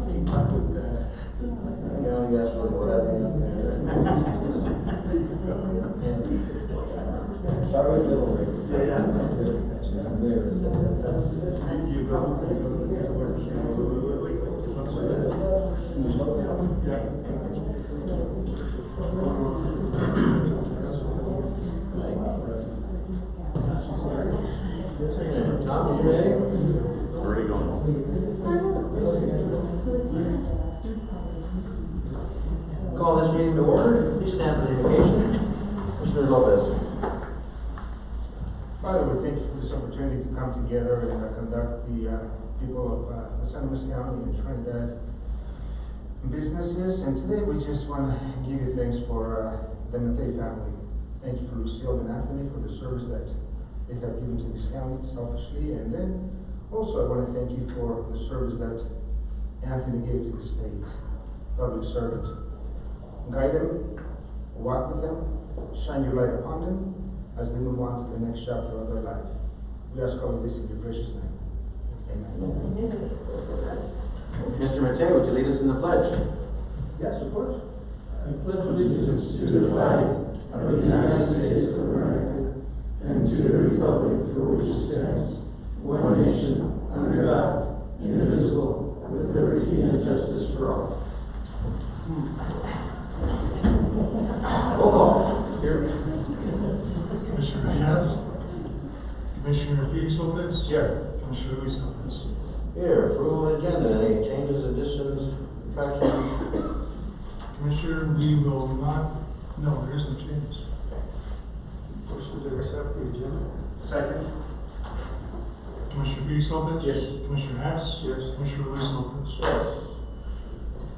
Keep up with that. You know, you guys look what I mean. Start with little race. Yeah. That's You go. Tom, you ready? Already going. Call this meeting to order. Please stand for the invocation. Mr. Lopez. Father, we thank you for this opportunity to come together and conduct the people of Los Angeles County and Trinidad businesses. And today we just want to give you thanks for the Matei family. Thank you for Lucille and Anthony for the service that they have given to this county selfishly. And then also I want to thank you for the service that Anthony gave to the state, public servant. Guide them, walk with them, shine your light upon them as they move on to the next chapter of their life. We ask all of this in your precious name. Amen. Mr. Matei, would you lead us in the pledge? Yes, of course. I pledge allegiance to the flag of the United States of America and to the republic for which it stands, one nation, under God, indivisible, with liberty and justice for all. Roll call. Here. Commissioner Diaz, Commissioner Felix Lopez. Here. Commissioner Luis Lopez. Here. Approval of the agenda. Any changes, additions, subtractions? Commissioner, we will not, no, there isn't changes. Motion to accept the agenda. Second. Commissioner Felix Lopez. Yes. Commissioner Hess. Yes. Commissioner Luis Lopez. Yes.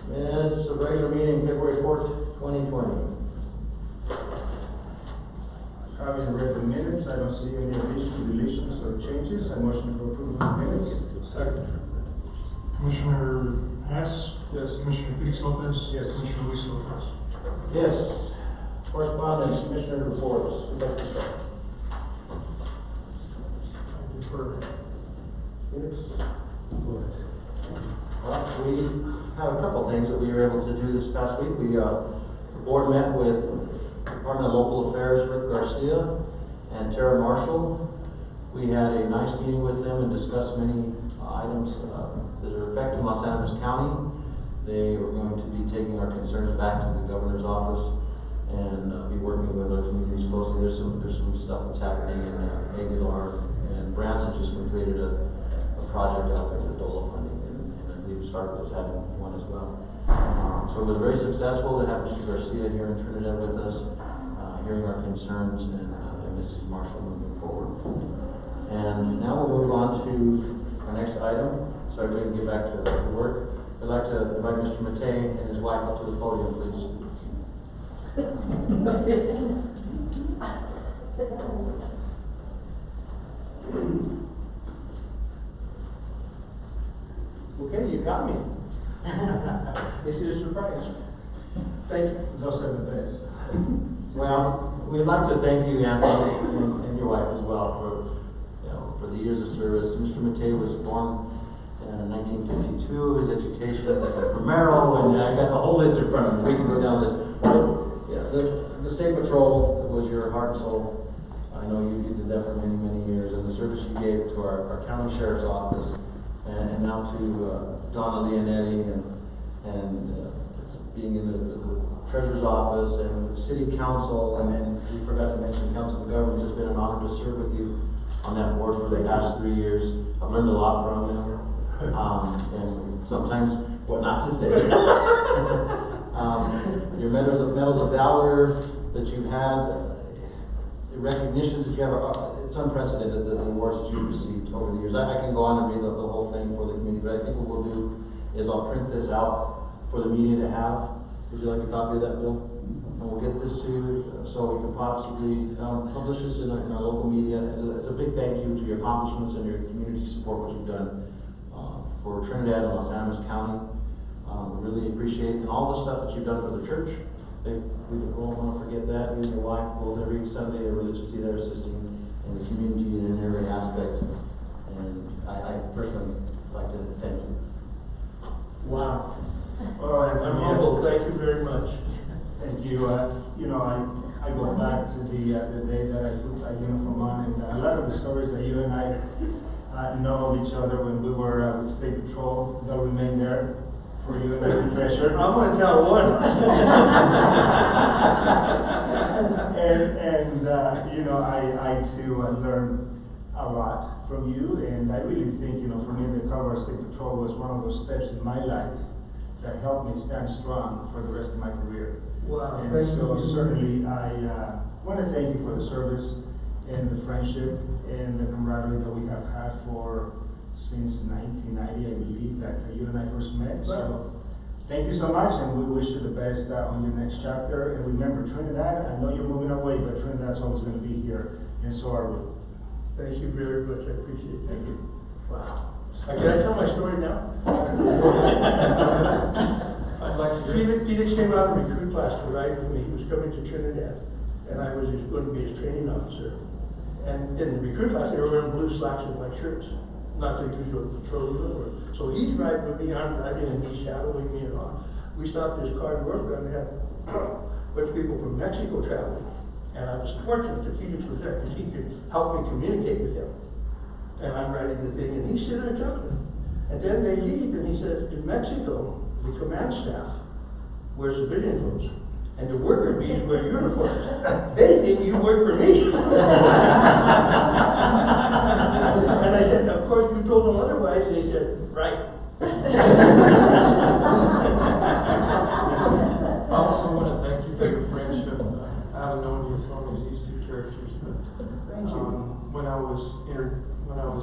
Minutes of regular meeting, February 4th, 2020. Copies of read the minutes. I don't see any additions, deletions, or changes. I motion to approve the minutes. Second. Commissioner Hess. Yes. Commissioner Felix Lopez. Yes. Commissioner Luis Lopez. Yes. Correspondence, Commissioner reports. Who'd like to start? Defer. Felix? Well, we have a couple things that we were able to do this past week. The board met with Department of Local Affairs, Rick Garcia and Tara Marshall. We had a nice meeting with them and discussed many items that are affecting Los Angeles County. They were going to be taking our concerns back to the governor's office and be working with our communities closely. There's some stuff that's happening in Aguilar, and Branson just completed a project out there, the DOLA funding, and I believe Stark was having one as well. So it was very successful to have Mr. Garcia here in Trinidad with us, hearing our concerns, and Mrs. Marshall moving forward. And now we'll move on to our next item, so everybody can get back to work. I'd like to invite Mr. Matei and his wife up to the podium, please. Okay, you got me. It's a surprise. Thank you. It's also the best. Well, we'd like to thank you, Anthony, and your wife as well, for the years of service. Mr. Matei was born in 1952. His education from Merrill, and I got the whole list in front of me. We can go down this. Yeah, the State Patrol was your heart and soul. I know you did that for many, many years, and the service you gave to our county sheriff's office, and now to Donna Leonetti, and being in the treasurer's office and with the city council, and we forgot to mention council of governments. It's been an honor to serve with you on that board for the past 3 years. I've learned a lot from you, and sometimes what not to say. Your medals of valor that you've had, the recognitions that you have, it's unprecedented, the awards that you've received over the years. I can go on and read the whole thing for the community, but I think what we'll do is I'll print this out for the media to have. Would you like a copy of that, Bill? And we'll get this to you so we can possibly publish this in our local media as a big thank you to your accomplishments and your community support, what you've done for Trinidad and Los Angeles County. We really appreciate it, and all the stuff that you've done for the church. We don't want to forget that. You and your wife both every Sunday are religiously there assisting in the community in every aspect. And I personally Wow. All right, I'm humbled, thank you very much. Thank you. You know, I go back to the day that I put that uniform on, and a lot of the stories that you and I know of each other when we were with State Patrol, they'll remain there for you and I to treasure. I'm gonna tell one. and you know, I too learned a lot from you, and I really think, you know, for me, the cover of State Patrol was one of those steps in my life that helped me stand strong for the rest of my career. Wow, And thank so you. certainly I want to thank you for the service and the friendship and the camaraderie that we have had since 1990, I believe, that you and I first met. So thank you so much, and we wish you the best on your next chapter. And remember, Trinidad, I know you're moving away, but Trinidad's always going to be here, and so are we. Thank you very much, I appreciate it. Thank you. Wow. Can I tell my story now? I'd like to. Felix came out of recruit class to ride with me. He was coming to Trinidad, and I was going to be his training officer. And in the recruit class, they were wearing blue slacks and white shirts, not the usual patrol uniform. So he's riding with me, I'm driving, and he's shadowing me and all. We stopped his car in Northbound and had a bunch of people from Mexico traveling. And I was fortunate that Felix was there because he could help me communicate with him. And I'm writing the thing, and he's sitting there talking. And then they leave, and he says, in Mexico, the command staff wears civilian clothes, and the worker bees wear uniforms. They think you work for me. And I said, of course, you told them otherwise, and he said, right. I also want to thank you for your friendship. I haven't known you as long as these two characters, but Thank you. when I was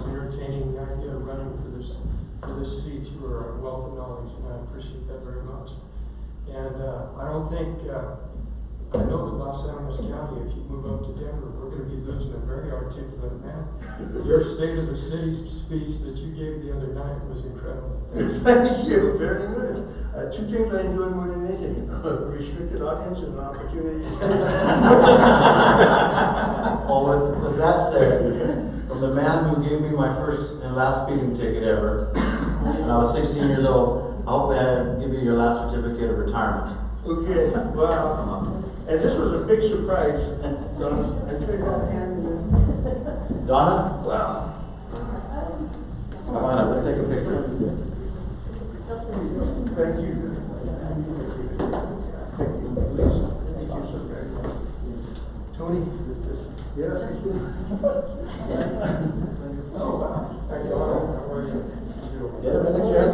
entertaining the idea of running for this seat, you were a wealth of knowledge, and I appreciate that very much. And I don't think I know that Los Alamos County, if you move up to Denver, we're going to be losing a very articulate man. Your State of the City speech that you gave the other night was incredible. Thank you very much. Two things I enjoy more than anything: a restricted audience and an opportunity. Well, with that said, from the man who gave me my first and last speeding ticket ever, when I was 16 years old, hopefully I give you your last certificate of retirement. Okay, wow. And this was a big surprise. Donna, I tried to hand this. Donna, Wow. come on up, let's take a picture. Thank you. Please. Thank you so very much. Tony? Yes. Oh, wow. Hi, Donna. How are you? Get him in the chair.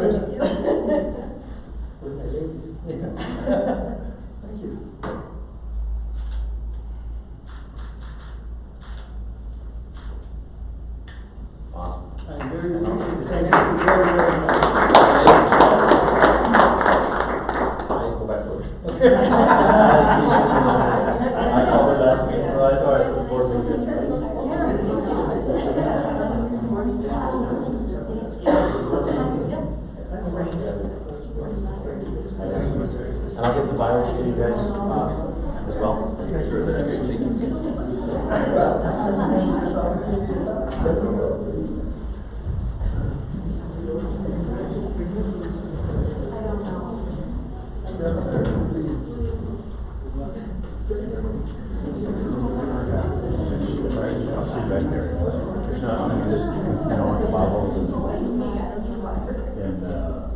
With my ladies. Thank you. Awesome. I'm very appreciative. Thank you very, very much. I go back to work. I called her last week. Well, I saw her at the board meeting yesterday. And I'll get the bios to you guys as well. I'll see you back there. Just, on the bubbles and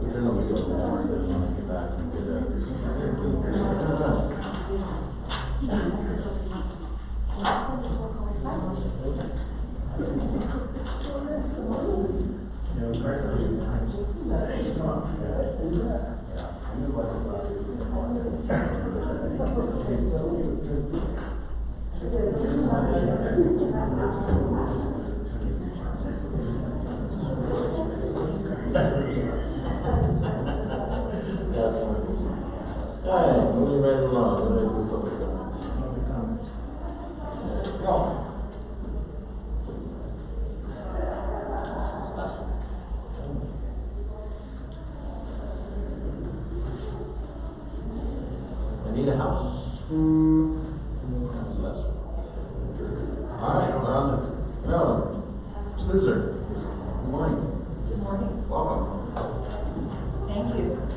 even though we go to Walmart, then when I get back and get Alright, moving right along. Go. Need a house. Alright, we're on to Maryland. Snoozer. Good morning. Good morning. Welcome. Thank you.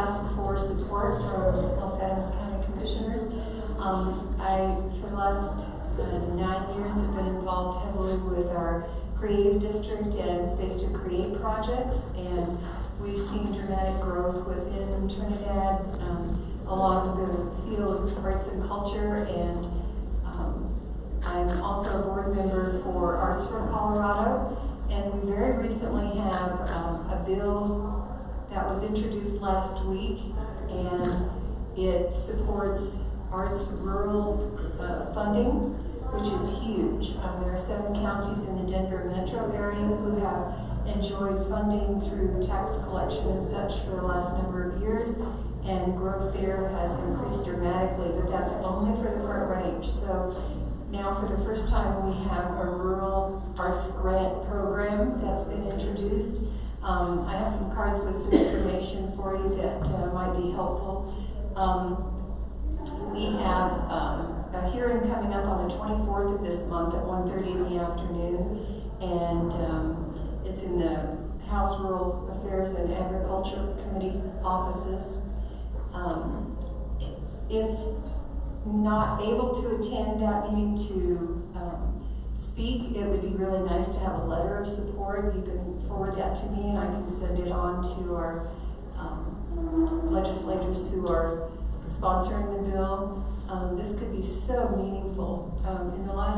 ask for support from Los Angeles County Commissioners. I, for the last 9 years, have been involved heavily with our creative district and Space to Create projects, and we've seen dramatic growth within Trinidad along the field of arts and culture, and I'm also a board member for Arts for Colorado, and we very recently have a bill that was introduced last week, and it supports arts rural funding, which is huge. There are 7 counties in the Denver metro area who have enjoyed funding through tax collection and such for the last number of years, and growth there has increased dramatically, but that's only for the Front Range. So now for the first time we have a rural arts grant program that's been introduced. I have some cards with some information for you that might be helpful. We have a hearing coming up on the 24th of this month at 1:30 in the afternoon, and it's in the House Rural Affairs and Agriculture Committee offices. If not able to attend that meeting to speak, it would be really nice to have a letter of support. You can forward that to me and I can send it on to our legislators who are sponsoring the bill. This could be so meaningful.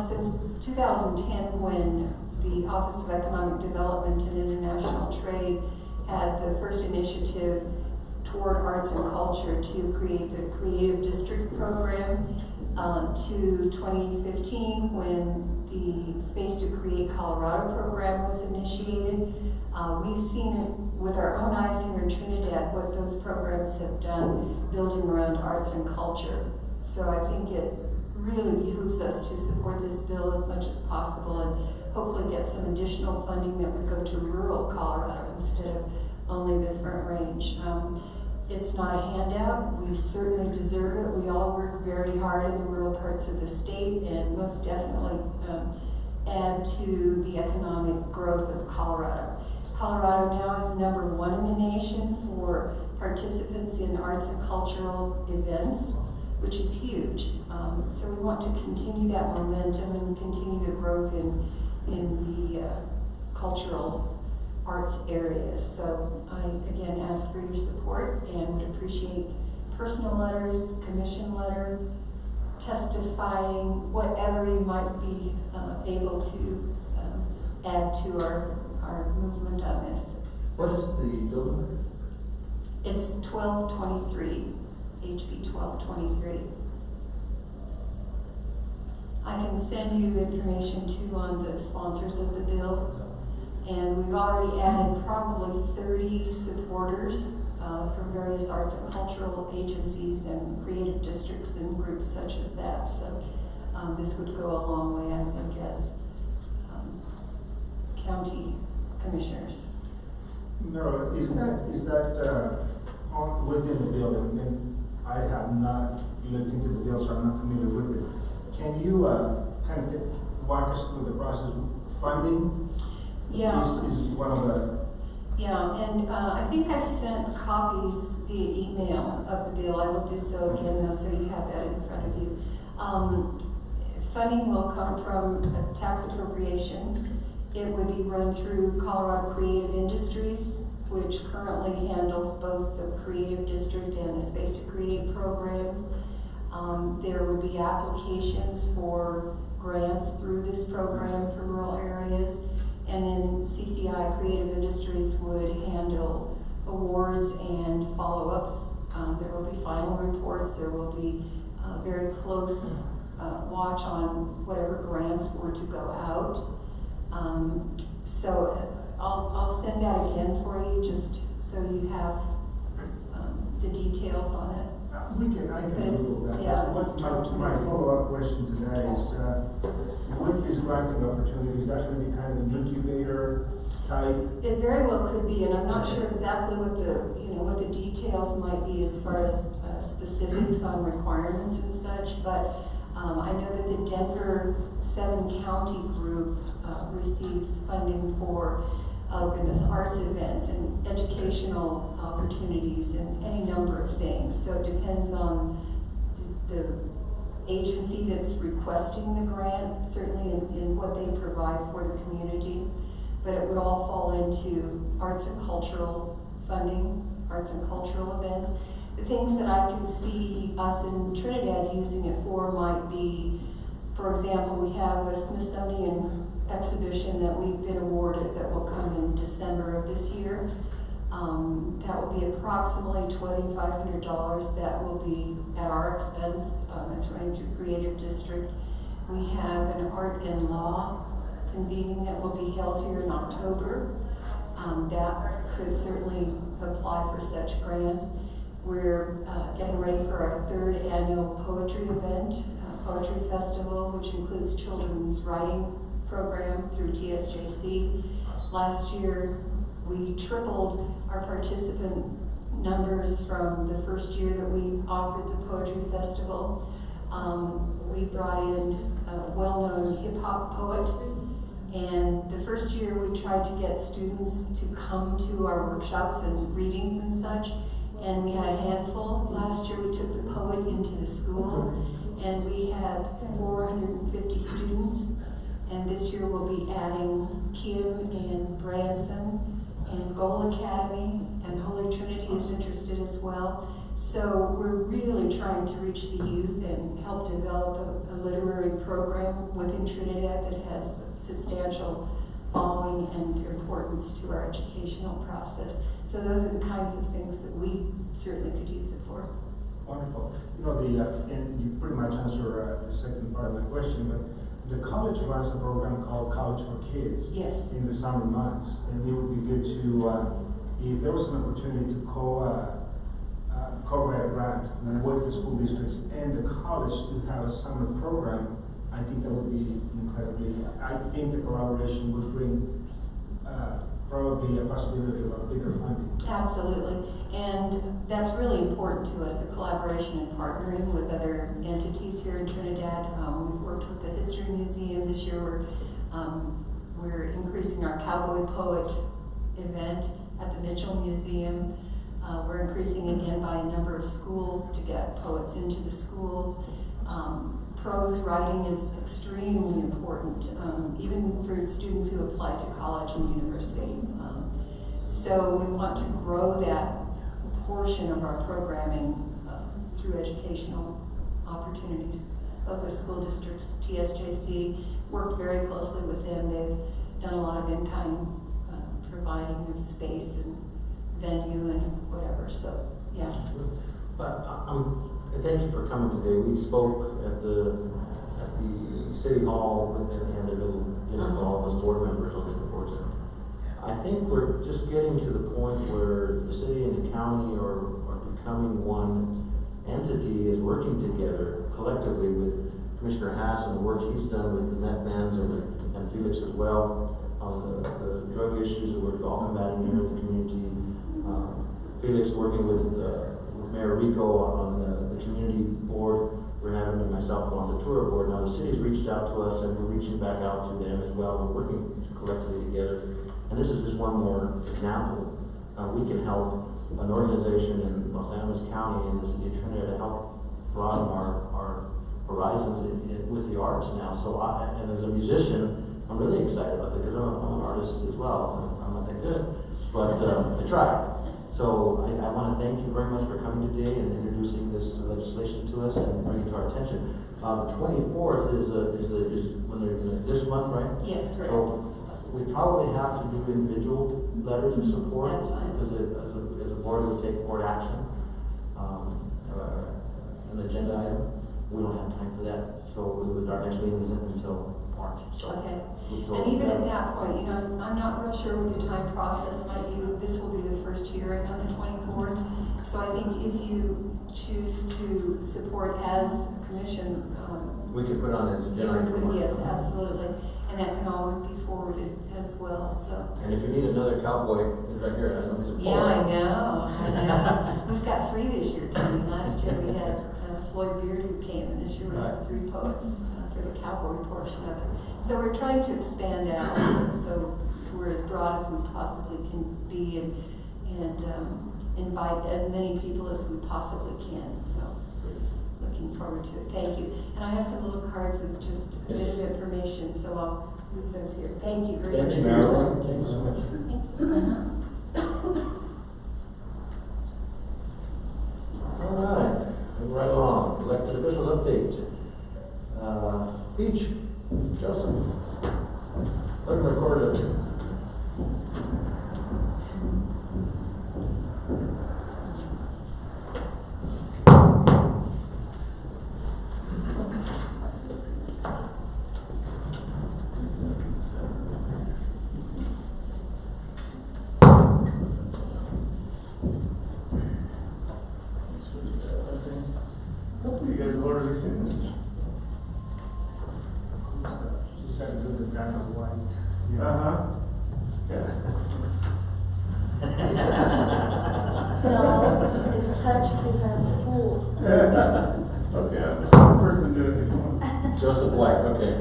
Since 2010, when the Office of Economic Development and International Trade had the first initiative toward arts and culture to create the Creative District Program, to 2015 when the Space to Create Colorado program was initiated. We've seen it with our own eyes here in Trinidad, what those programs have done building around arts and culture. So I think it really behooves us to support this bill as much as possible and hopefully get some additional funding that would go to rural Colorado instead of only the Front Range. It's not a handout. We certainly deserve it. We all work very hard in the rural parts of the state and most definitely add to the economic growth of Colorado. Colorado now is #1 in the nation for participants in arts and cultural events, which is huge. So we want to continue that momentum and continue the growth in the cultural arts areas. So I again ask for your support and would appreciate personal letters, commission letter, testifying, whatever you might be able to add to our movement on this. What is the bill number? It's 1223, HB 1223. I can send you information too on the sponsors of the bill. And we've already added probably 30 supporters from various arts and cultural agencies and creative districts and groups such as that. So this would go a long way, I think, as county commissioners. No, is that on within the bill? And I have not looked into the bill, so I'm not familiar with it. Can you kind of walk us through the process of funding? Yeah. Is one of the... Yeah, and I think I sent copies via email of the bill. I will do so again, though, so you have that in front of you. Funding will come from a tax appropriation. It would be run through Colorado Creative Industries, which currently handles both the Creative District and the Space to Create programs. There would be applications for grants through this program for rural areas. And then CCI, Creative Industries, would handle awards and follow-ups. There will be final reports. There will be very close watch on whatever grants were to go out. So I'll send that again for you, just so you have the details on it. I can Google that. Yeah, My follow-up question to that is, with this granting opportunity, is that going to be kind of an incubator type? It very well could be, and I'm not sure exactly what the details might be as far as specifics on requirements and such, but I know that the Denver 7-county group receives funding for openness, arts events, and educational opportunities, and any number of things. So it depends on the agency that's requesting the grant, certainly in what they provide for the community. But it would all fall into arts and cultural funding, arts and cultural events. The things that I could see us in Trinidad using it for might be, for example, we have a Smithsonian exhibition that we've been awarded that will come in December of this year. That will be approximately $2,500. That will be at our expense. It's running through Creative District. We have an art and law convening that will be held here in October. That could certainly apply for such grants. We're getting ready for our 3rd annual poetry event, Poetry Festival, which includes children's writing program through TSJC. Last year, we tripled our participant numbers from the first year that we offered the Poetry Festival. We brought in a well-known hip-hop poet, and the first year we tried to get students to come to our workshops and readings and such, and we had a handful. Last year we took the poet into the schools, and we had 450 students, and this year we'll be adding Kim and Branson, and Goal Academy, and Holy Trinity is interested as well. So we're really trying to reach the youth and help develop a literary program within Trinidad that has substantial following and importance to our educational process. So those are the kinds of things that we certainly could use it for. Wonderful. You know, and you pretty much answered the second part of my question, but the college runs a program called College for Kids. Yes. In the summer months, and it would be good to, if there was an opportunity to co-write a grant with the school districts and the college to have a summer program, I think that would be incredibly, I think the collaboration would bring probably a possibility of a bigger funding. Absolutely, and that's really important to us, the collaboration and partnering with other entities here in Trinidad. We've worked with the History Museum. This year we're increasing our Cowboy Poet event at the Mitchell Museum. We're increasing again by a number of schools to get poets into the schools. Prose writing is extremely important, even for students who apply to college and university. So we want to grow that portion of our programming through educational opportunities. Both the school districts, TSJC, worked very closely with them. They've done a lot of in-kind providing of space and venue and whatever, so yeah. But thank you for coming today. We spoke at the City Hall and had a little dinner for all those board members on different boards. I think we're just getting to the point where the city and the county are becoming one entity, is working together collectively with Commissioner Haas and the work he's done with the Met Bands and Felix as well on the drug issues that we're all combating here in the community. Felix working with Mayor Rico on the community board. We're having myself on the tour board. Now the city's reached out to us and we're reaching back out to them as well. We're working collectively together. And this is just one more example. We can help an organization in Los Angeles County and the city of Trinidad to help broaden our horizons with the arts now. So and as a musician, I'm really excited about it because I'm an artist as well. I'm not that good, but I try. So I want to thank you very much for coming today and introducing this legislation to us and bringing it to our attention. The 24th is when they're this month, right? Yes, correct. So we probably have to do individual letters of support. That's fine. Because as a board, we take board action, an agenda item. We don't have time for that. So our next meeting isn't until March. So okay. And even at that point, you know, I'm not real sure what the time process might be. This will be the first hearing on the 24th. So I think if you choose to support as commission, we can put on as agenda item. yes, absolutely. And that can always be forwarded as well, so. And if you need another cowboy, he's right here. I know he's a poet. Yeah, I know. We've got 3 this year, Tony. Last year we had Floyd Beard who came, and this year we have 3 poets for the cowboy portion of it. So we're trying to expand out, so we're we're as broad as we possibly can be and invite as many people as we possibly can. So looking forward to it. Thank you. And I have some little cards with just a bit of information, so I'll leave those here. Thank you very much. Thank you, Marilyn. Thank you so much. All right, moving right along. Elected officials update. Beach, Joseph. Clerk recorder. Hopefully you guys have already seen this. Just gotta do the back of white. No, it's touch present full. Okay, I'm just one person doing it. Come on. Joseph Black, okay.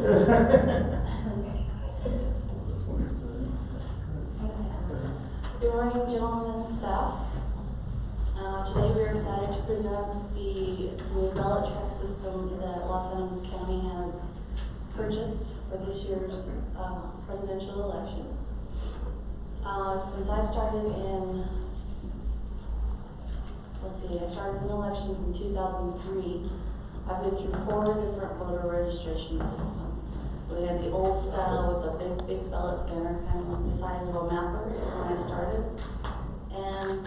Good morning, gentlemen and staff. Today we are excited to present the new ballot track system that Los Angeles County has purchased for this year's presidential election. Since I started in, I started in elections in 2003. I've been through 4 different voter registration systems. We had the old style with the big ballot scanner, kind of the size of a mapper when I started. And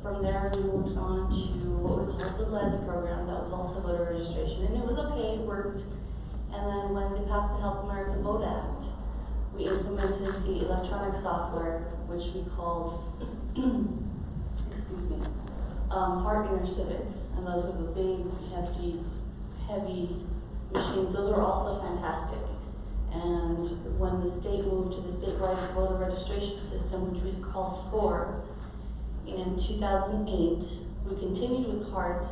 from there we moved on to what we called the LEDS program, that was also voter registration. And it was okay, it worked. And then when they passed the Help America Vote Act, we implemented the electronic software, which we called, excuse me, Heart Civic. And those were the big, heavy machines. Those were also fantastic. And when the state moved to the statewide voter registration system, which we call SCORE, in 2008, we continued with Heart,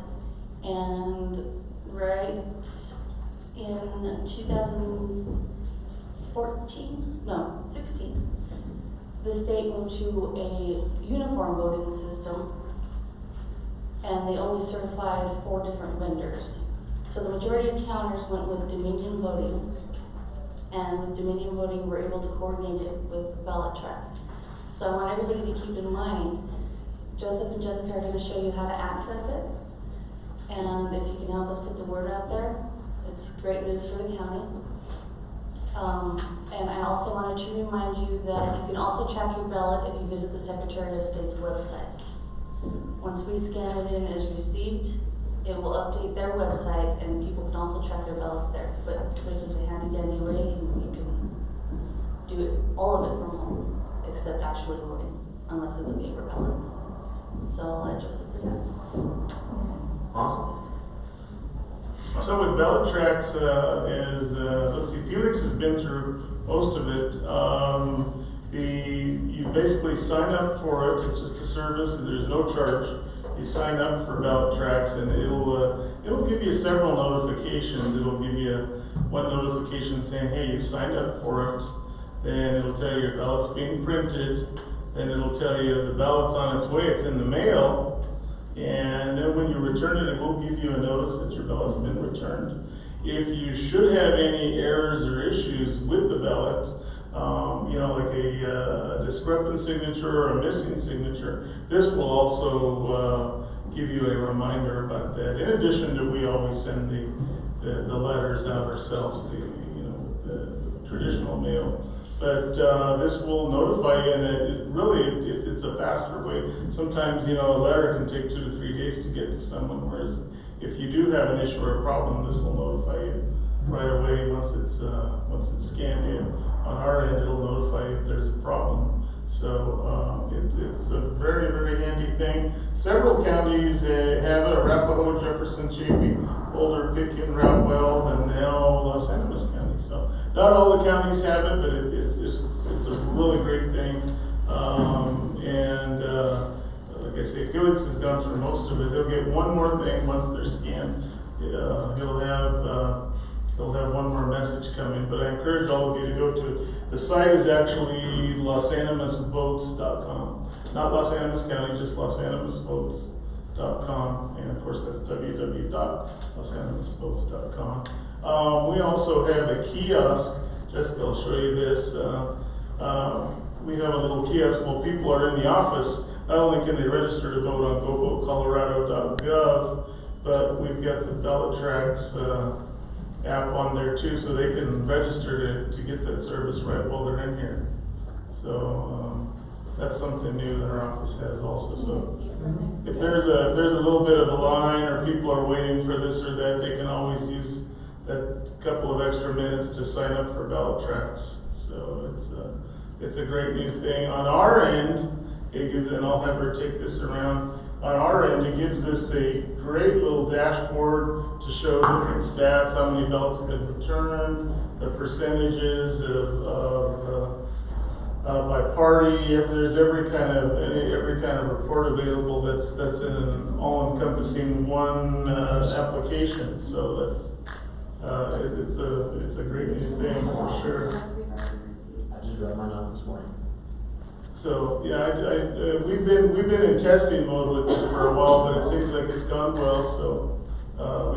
and right in 16, the state moved to a uniform voting system, and they only certified 4 different vendors. So the majority of counters went with Dominion Voting, and with Dominion Voting, we're able to coordinate it with ballot tracks. So I want everybody to keep in mind, Joseph and Jessica are going to show you how to access it, and if you can help us put the word out there, it's great news for the county. And I also wanted to remind you that you can also track your ballot if you visit the Secretary of State's website. Once we scan it in as received, it will update their website, and people can also track their ballots there. But this is a handy dandy way, and you can do it, all of it from home, except actually voting, unless it's a paper ballot. So I'll let Joseph present. Awesome. So with ballot tracks, let's see, Felix has been through most of it. You basically sign up for it. It's just a service, and there's no charge. You sign up for ballot tracks, and it'll give you several notifications. It'll give you one notification saying, "Hey, you've signed up for it." Then it'll tell you your ballot's being printed. Then it'll tell you the ballot's on its way. It's in the mail. And then when you return it, it will give you a notice that your ballot's been returned. If you should have any errors or issues with the ballot, like a discrepant signature or a missing signature, this will also give you a reminder about that. In addition to, we always send the letters out ourselves, the traditional mail. But this will notify you, and it's a faster way. Sometimes, a letter can take 2 to 3 days to get to someone, whereas if you do have an issue or a problem, this will notify you right away once it's scanned in. On our end, it'll notify you if there's a problem. So it's a very, very handy thing. Several counties have it: Arapahoe, Jefferson, Chaffee, Boulder, Pitkin, Routwell, and now Los Angeles County. So not all the counties have it, but it's a really great thing. Like I say, Felix has gone through most of it. He'll get one more thing once they're scanned. He'll have they'll have one more message coming, but I encourage all of you to go to it. The site is actually LosAnimosVotes.com. Not Los Animas County, just LosAnimosVotes.com, and of course that's www.LosAnimosVotes.com. We also have a kiosk. Jessica will show you this. We have a little kiosk while people are in the office. Not only can they register to vote on govotecolorado.gov, but we've got the ballot tracks app on there too, so they can register to get that service right while they're in here. So that's something new that our office has also. So if there's a little bit of a line or people are waiting for this or that, they can always use that couple of extra minutes to sign up for ballot tracks. So it's a great new thing. On our end, it gives, and I'll have her take this around. On our end, it gives us a great little dashboard to show different stats, how many ballots have been returned, the percentages by party. There's every kind of report available that's in an all-encompassing one application. So that's it's a great new thing for sure. I just got mine out this morning. So yeah, we've been in testing mode with it for a while, but it seems like it's gone well. So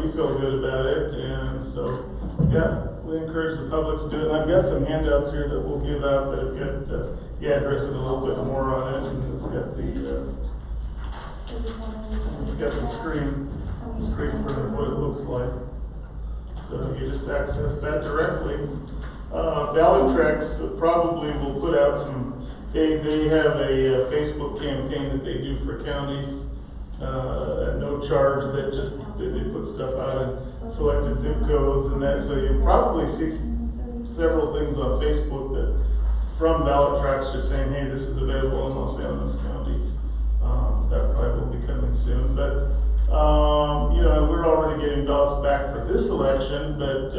we feel good about it, and so yeah, we encourage the public to do it. And I've got some handouts here that we'll give out that have got the address and a little bit more on it, and it's got the screen for what it looks like. So you just access that directly. Ballot Tracks probably will put out some. They have a Facebook campaign that they do for counties at no charge. That just they put stuff out in selected zip codes and that. So you'll probably see several things on Facebook that from Ballot Tracks just saying, hey, this is available in Los Angeles County. That probably will be coming soon, but. We're already getting ballots back for this election, but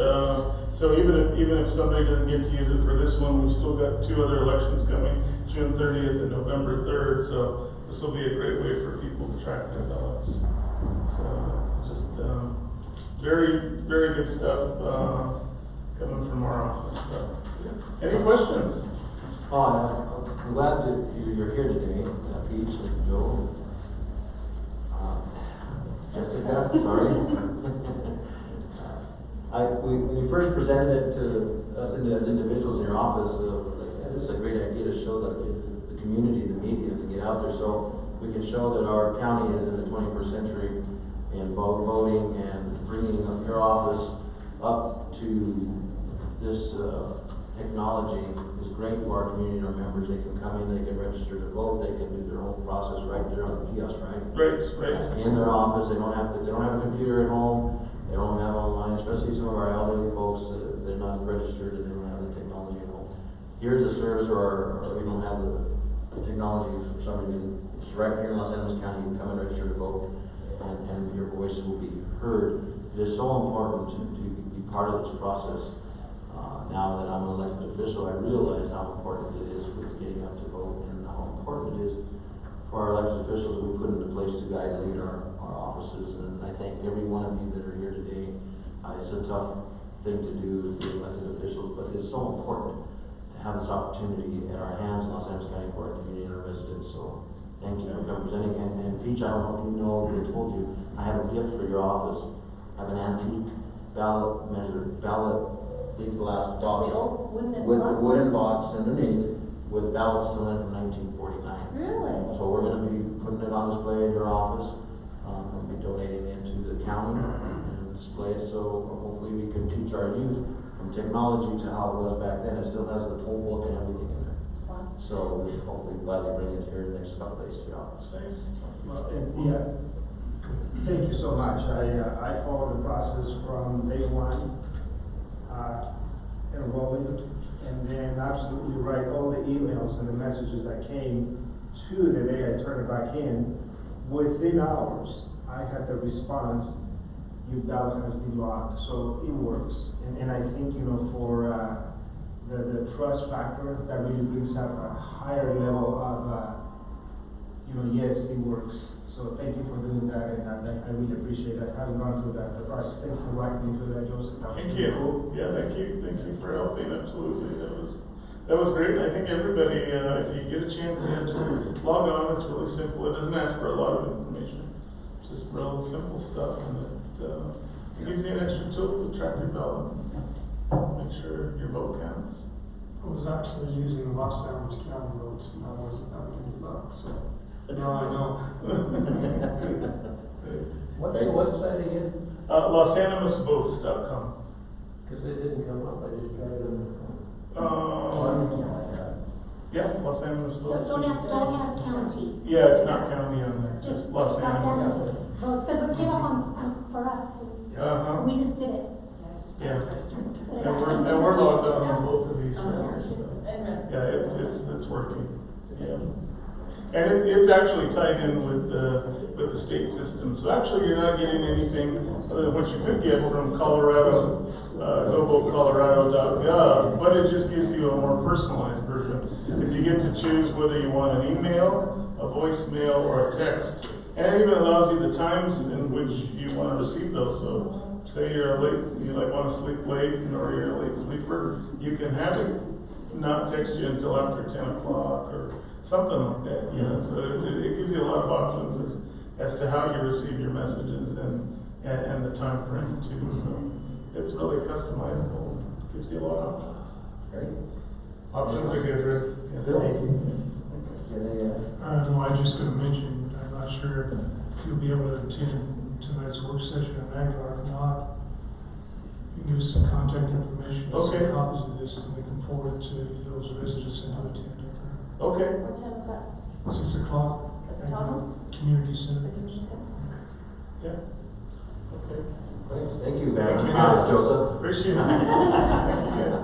so even if somebody doesn't get to use it for this one, we've still got 2 other elections coming, June 30th and November 3rd. So this will be a great way for people to track their ballots. So just very, very good stuff coming from our office. So, any questions? I'm glad that you're here today, Peach and Joe. Jessica, sorry. When you first presented it to us as individuals in your office, this is a great idea to show the community, the media, to get out there so we can show that our county is in the 21st century in voting and bringing up your office up to this technology is great for our community and our members. They can come in, they can register to vote, they can do their whole process right there on the kiosk, right? Right. In their office, they don't have a computer at home, they don't have online, especially some of our elderly folks, they're not registered and they don't have the technology at home. Here's a service or we don't have the technology for some reason. It's right here in Los Angeles County. You can come and register to vote and your voice will be heard. It is so important to be part of this process. Now that I'm an elected official, I realize how important it is with getting up to vote and how important it is for our elected officials that we put into place to guide and lead our offices. And I thank every one of you that are here today. It's a tough thing to do to be elected officials, but it's so important to have this opportunity at our hands in Los Angeles County for our community and our residents. So thank you for representing. And Peach, I don't know if you know, they told you, I have a gift for your office. I have an antique ballot big glass box with the wooden box underneath with ballots still in from 1949. Really? So we're going to be putting it on display in your office. We'll be donating it to the county and display it. So hopefully we can teach our youth from technology to how it was back then. It still has the toll book and everything in there. Wow. So we'll hopefully gladly bring it here in the next couple days to your office. Thanks. Thank you so much. I followed the process from day one, enrolling, and then absolutely right, all the emails and the messages that came to the day I turned it back in, within hours, I had the response, your ballot has been locked, so it works. And I think, for the trust factor, that really brings up a higher level of, yes, it works. So thank you for doing that, and I really appreciate that, having gone through that process. Thank you for walking me through that, Joseph. That was Thank really you. cool. Yeah, thank you for helping, absolutely. That was great. I think everybody, if you get a chance, just log on. It's really simple. It doesn't ask for a lot of information. It's just real simple stuff, and it gives you an extra tool to track your ballot. Make sure your vote counts. I was actually using Los Angeles County votes, and I wasn't having any luck, so now I know. What's the website again? LosAnimosVotes.com. Because it didn't come up, I just tried it on the phone. Yeah, Los Angeles Votes. Don't have county. Yeah, it's not county on there. Just Los Angeles. votes, because it came up on for us too. Uh-huh. We just did it. Yeah. And we're logged on both of these right here, so. Yeah, it's working. Yeah. And it's actually tied in with the state system. So actually you're not getting anything other than what you could get from Colorado, GoVoteColorado.gov, but it just gives you a more personalized version. Because you get to choose whether you want an email, a voicemail, or a text. And it even allows you the times in which you want to receive those. So say you want to sleep late, or you're a late sleeper, you can have it not text you until after 10 o'clock or something like that, so it gives you a lot of options as to how you receive your messages and the time frame too, so it's really customizable, gives you a lot of options. Great. Options are good, Ruth. Yeah. Thank you. No, I just gonna mention, I'm not sure if you'll be able to attend tonight's work session in Aguilar. If not, you can give us some contact information, Okay. some copies of this, and we can forward it to those residents and who attend. Okay. What time is that? 6 o'clock. At the Tahoe? Community Center. The community center? Yeah. Okay. Great. Thank you, Thank you, guys. Joseph. Appreciate it. Thank you, guys.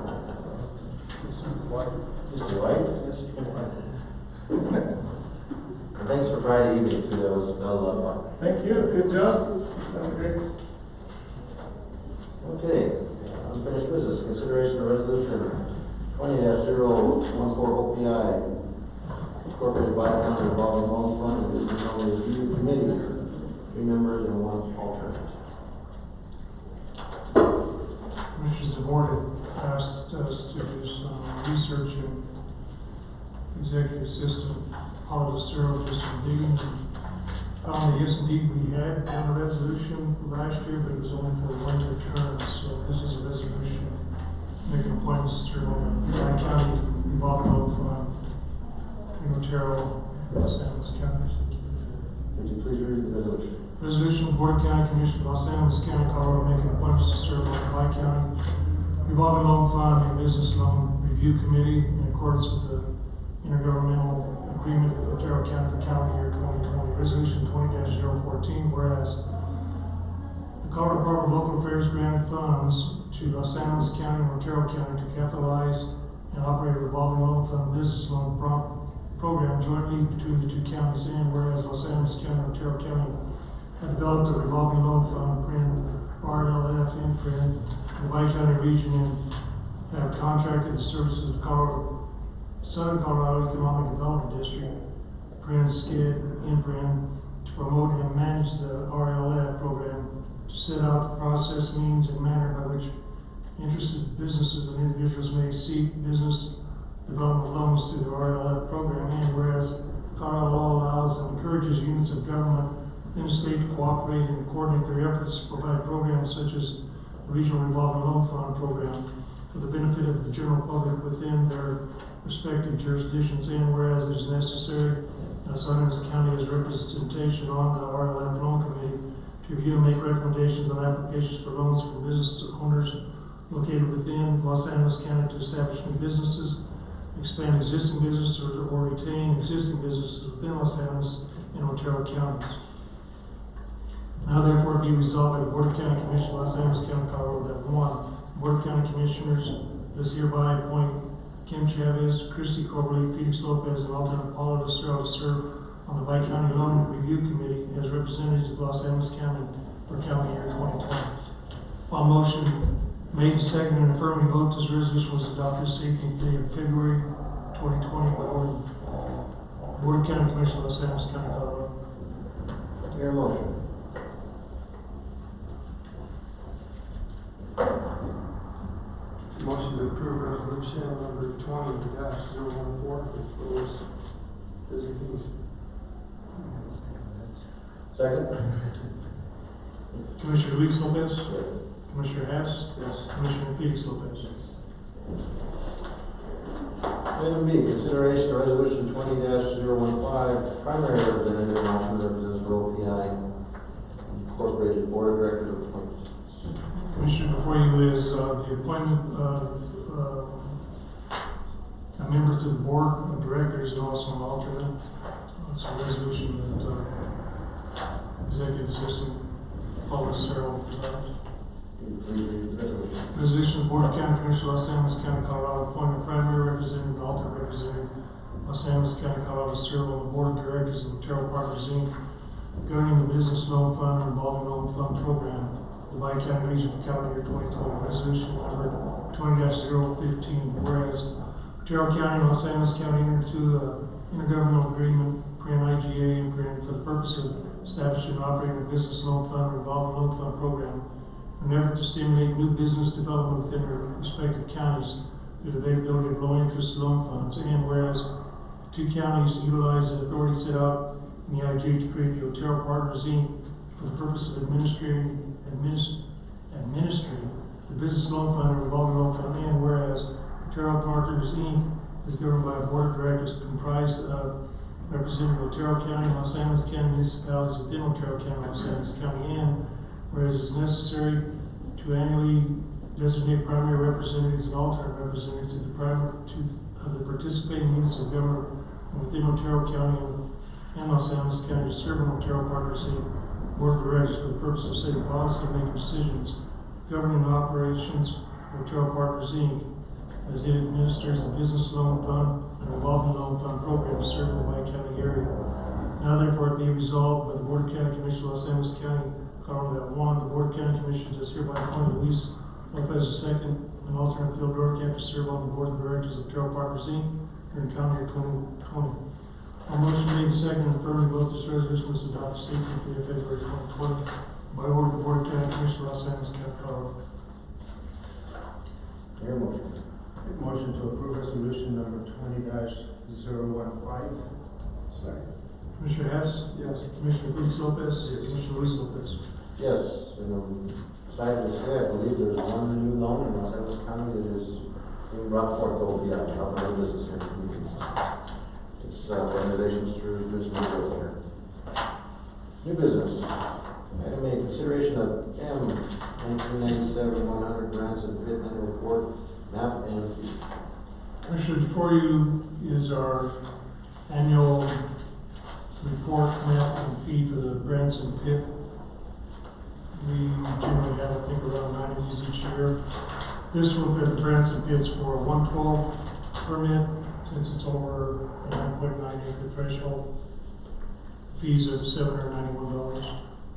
Mr. White? And thanks for Friday evening too, that was a lot of fun. Thank you. Good job. Sounds great. Okay, unfinished business, consideration of resolution 20-014 OPI, incorporated by county revolving loan fund and business owner review committee, 3 members and 1 alternate. Commissioners, the board had asked us to do some research in executive system, how to serve just some digging. Found that yes, indeed, we had done a resolution last year, but it was only for a 1-year term, so this is a resolution making appointments to serve on the County revolving loan fund in Otero and Los Angeles counties. Would you please read the resolution? Resolution of Board of County Commission, Los Angeles County, Colorado, making appointments to serve on the County revolving loan fund and business loan review committee in accordance with the intergovernmental agreement with Otero County for calendar year 2020. Resolution 20-014, whereas the Colorado Department of Local Affairs granted funds to Los Angeles County and Otero County to capitalize and operate a revolving loan fund business loan program jointly between the 2 counties, and whereas Los Angeles County and Otero County have developed a revolving loan fund, RLF, in the Bi-County region, and have contracted the services of Southern Colorado Economic Development District, SKID, to promote and manage the RLF program, to set out the process, means, and manner by which interested businesses and individuals may seek business development loans through the RLF program, and whereas Colorado law allows and encourages units of government within the state to cooperate and coordinate their efforts to provide programs such as the Regional Revolving Loan Fund program for the benefit of the general public within their respective jurisdictions, and whereas it is necessary that Los Angeles County has representation on the RLF Loan Committee to review and make recommendations on applications for loans for business owners located within Los Angeles County to establish new businesses, expand existing businesses, or retain existing businesses within Los Angeles and Otero counties. Now therefore be resolved by the Board of County Commissioners of Los Angeles County, Colorado, that 1, the Board of County Commissioners does hereby appoint Kim Chavez, Christy Coberly, Felix Lopez, and alternate Paula Desero to serve on the Bi-County Loan Review Committee as representatives of Los Angeles County for calendar year 2020. While motion made, second, and affirmative vote, this resolution was adopted the 18th day of February 2020 by order. Board of County Commissioners of Los Angeles County, Colorado. Your motion. Motion to approve resolution number 20-014 with those designees. Second? Commissioner Luis Lopez. Yes. Commissioner Hess. Yes. Commissioner Felix Lopez. Item B, consideration of resolution 20-015, primary representative and alternate representatives for OPI Incorporated Board of Directors appointments. Commissioner, before you is the appointment of a member to the board of directors and also an alternate. It's a resolution that executive assistant Paul Lucero. Please read the resolution. Resolution of the Board of County Commissioners, Los Angeles County, Colorado, appointing primary representative and alternate representative, Los Angeles County, Colorado, to serve on the board of directors of Terrell Partners, Inc., governing the business loan fund and revolving loan fund program, the Bi-County region for calendar year 2020. Resolution number 20-015, whereas Terrell County and Los Angeles County entered into an intergovernmental agreement, IGA, and for the purpose of establishing and operating a business loan fund and revolving loan fund program, in an effort to stimulate new business development within their respective counties through the availability of low-interest loan funds. And whereas two counties utilize the authority set out in the IG to create the Otero Partners, Inc. for the purpose of administering the business loan fund and revolving loan fund. And whereas Otero Partners, Inc. is governed by a board of directors comprised of representing Otero County, Los Angeles County municipalities within Otero County, Los Angeles County, and whereas it's necessary to annually designate primary representatives and alternate representatives of the participating units of government within Otero County and Los Angeles County to serve on Otero Partners, Inc. Board of Directors for the purpose of setting policy and making decisions governing the operations of Otero Partners, Inc. as it administers the business loan fund and revolving loan fund program serving the Bi-County area. Now therefore it be resolved by the Board of County Commissioners of Los Angeles County, Colorado, that one, the Board of County Commissioners does hereby appoint Luis Lopez II and alternate Phil Dorcap to serve on the Board of Directors of Terrell Partners, Inc. during calendar year 2020. A motion made second and affirmative vote this resolution was adopted 16th day of February 2020 by order of the Board of County Commissioners of Los Angeles County, Colorado. Your motion. Motion to approve resolution number 20-015. Second. Commissioner Hess? Yes. Commissioner Felix Lopez? Yes. Commissioner Luis Lopez? Yes, and besides this, I believe there's one new loan in Los Angeles County that is being brought forth to OPI, helping our business here in the communities. It's organizations through this new growth here. New business. Item A, consideration of M 1997-100 grants and FIT annual report, map and fee. Commissioner, before you is our annual report, map, and fee for the grants and PIP. We generally have, I think, around 9 of these each year. This one for the grants and PIPs for a 112 permit, since it's over the 9.9 acre threshold. Fees are $791.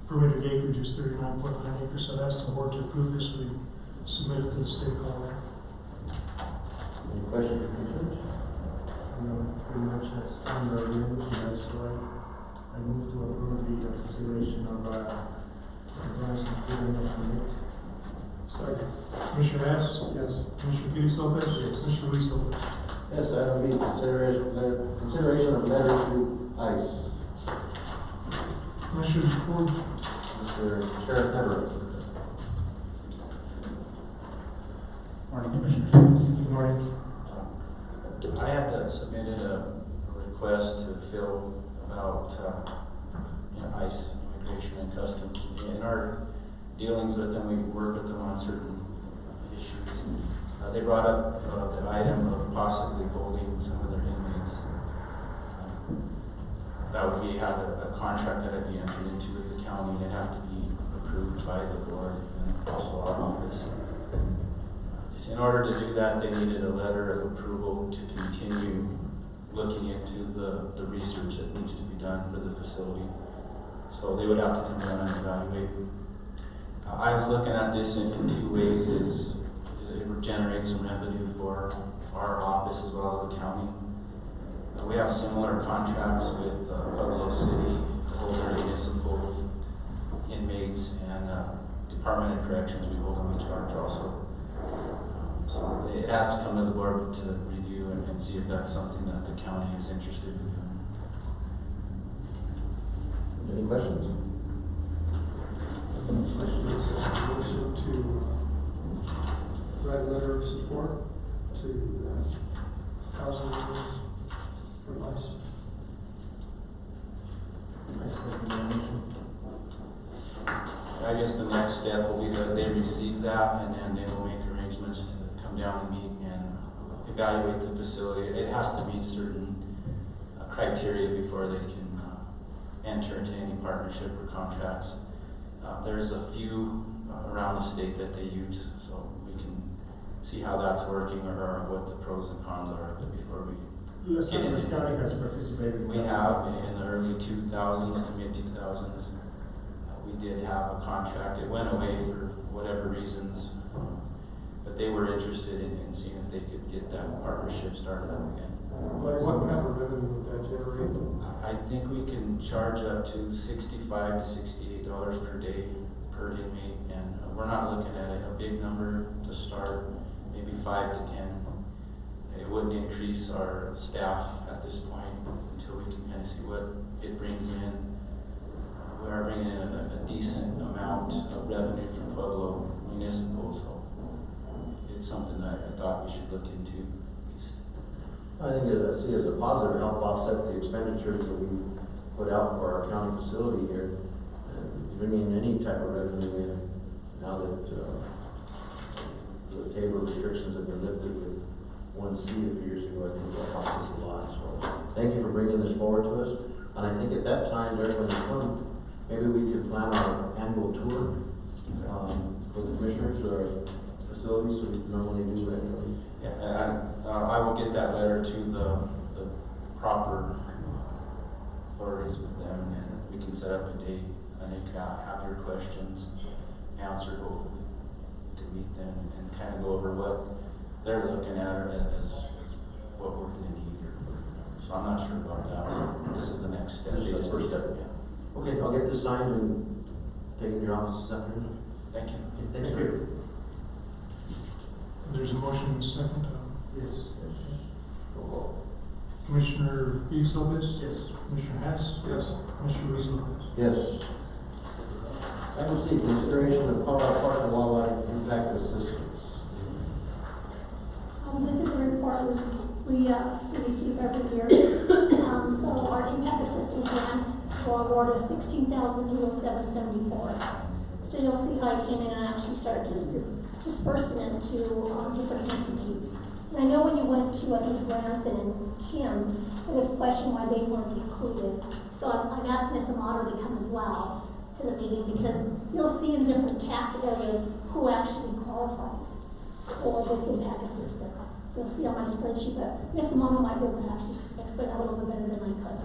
Permitted acreage is 39.9 acres, so that's the board to approve this. We submit it to the state of Colorado. Any questions or concerns? Pretty much that's under review, and that's why I move to approve the consideration of grants and permit. Second. Commissioner Hess? Yes. Commissioner Felix Lopez? Yes. Commissioner Luis Lopez? Yes, item B, consideration of letter to ICE. Commissioner, before Mr. Sheriff Everett. Morning, Commissioner. Good morning. I had submitted a request to Phil about ICE, Immigration and Customs. In our dealings with them, we've worked with them on certain issues. They brought up the item of possibly holding some of their inmates. That would be have a contract that would be entered into with the county. It'd have to be approved by the board and also our office. In order to do that, they needed a letter of approval to continue looking into the research that needs to be done for the facility. So they would have to come down and evaluate. I was looking at this in two ways. Is it would generate some revenue for our office as well as the county. We have similar contracts with Pueblo City, hold our municipal inmates, and Department of Corrections, we hold them in charge also. So it has to come to the board to review and see if that's something that the county is interested in doing. Any questions? Motion to write a letter of support to housing units for life. I guess the next step will be that they receive that, and then they will make arrangements to come down and meet and evaluate the facility. It has to meet certain criteria before they can enter into any partnership or contracts. There's a few around the state that they use, so we can see how that's working or what the pros and cons are before we Los get into Angeles County has participated. We have in the early 2000s to mid 2000s. We did have a contract. It went away for whatever reasons, but they were interested in seeing if they could get that partnership started up again. What kind of revenue would that generate? I think we can charge up to $65 to $68 per day per inmate, and we're not looking at a big number to start, maybe 5 to 10. It wouldn't increase our staff at this point until we can kind of see what it brings in. We are bringing in a decent amount of revenue from Pueblo Municipal, so it's something that I thought we should look into at least. I think I see it as a positive, help offset the expenditures that we put out for our county facility here. And bringing any type of revenue in now that the table restrictions have been lifted with 1C a few years ago, I think that helps us a lot. So thank you for bringing this forward to us. And I think at that time, Derek, when you come, maybe we could plan our annual tour for the commissioners or our facilities, so we normally do annually. Yeah, and I will get that letter to the proper authorities with them, and we can set up a date. I think have your questions answered. Hopefully, we can meet them and kind of go over what they're looking at as what we're going to need here. So I'm not sure about that. So this is the next step. This is the first step. Yeah. Okay, I'll get this signed and take it to your office this afternoon. Thank you. Thank you. There's a motion and a second. Yes. Commissioner Hughes Lopez? Yes. Commissioner Hess? Yes. Commissioner Ruiz Lopez? Yes. Item C, consideration of Colorado Park and Wildlife Impact Assistance. This is a report we receive every year. So our impact assistance grant will award us $16,774. So you'll see how I came in and actually started dispersing it to different entities. And I know when you went to, I think, Branson and Kim, there was a question why they weren't included. So I've asked Ms. Amato to come as well to the meeting, because you'll see in different tax areas who actually qualifies for this impact assistance. You'll see on my spreadsheet, but Ms. Amato might be able to actually explain that a little bit better than I could.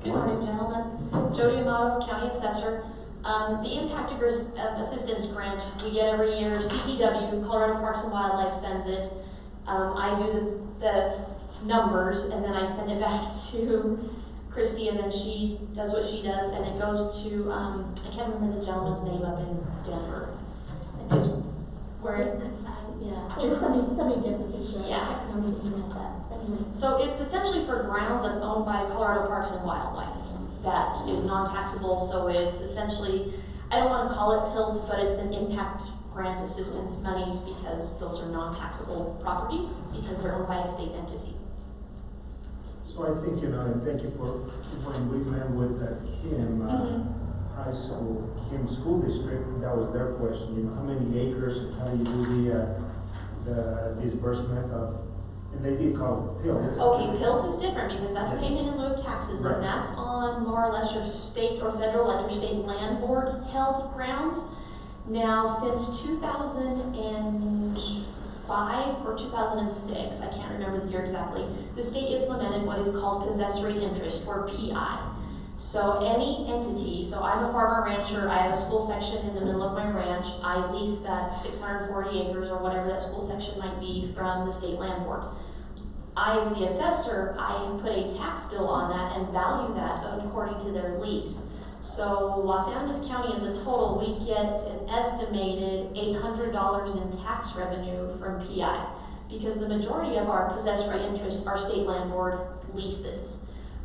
Good morning, gentlemen. Jody Amato, County Assessor. The Impact Assistance Grant we get every year. CPW, Colorado Parks and Wildlife, sends it. I do the numbers, and then I send it back to Christy, and then she does what she does, and it goes to, I can't remember the gentleman's name up in Denver. Just where it, Yeah, there's somebody different this year. Yeah. I can't remember the name of that. Anyway. So it's essentially for grounds that's owned by Colorado Parks and Wildlife. That is non-taxable, so it's essentially, I don't want to call it PILT, but it's an impact grant assistance monies, because those are non-taxable properties, because they're owned by a state entity. So I think, and thank you for, when we met with Kim, high school, Kim School District, that was their question, how many acres, and how do you do the disbursement of, and they did call it PILT. Okay, PILT is different, because that's payment in lieu of taxes, Right. and that's on more or less your state or federal, like your state land board held grounds. Now, since 2005 or 2006, I can't remember the year exactly, the state implemented what is called possessory interest, or PI. So any entity, so I'm a farmer rancher, I have a school section in the middle of my ranch, I lease that 640 acres or whatever that school section might be from the state land board. I, as the assessor, I put a tax bill on that and value that according to their lease. So Los Angeles County as a total, we get an estimated $800 in tax revenue from PI, because the majority of our possessory interest are state land board leases.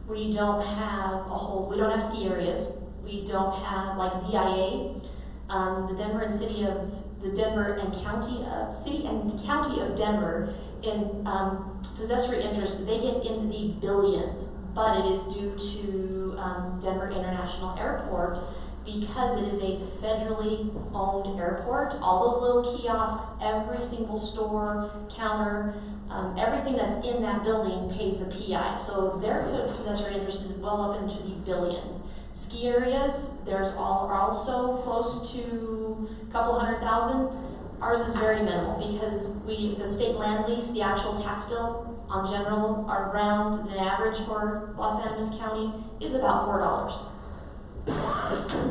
We don't have we don't have ski areas. We don't have like VIA. The Denver and City of County of Denver in possessory interest, they get into the billions, but it is due to Denver International Airport, because it is a federally owned airport. All those little kiosks, every single store, counter, everything that's in that building pays a PI. So their possessory interest is well up into the billions. Ski areas, are also close to a couple $100,000. Ours is very minimal, because the state land lease, the actual tax bill on general, around the average for Los Angeles County is about $4.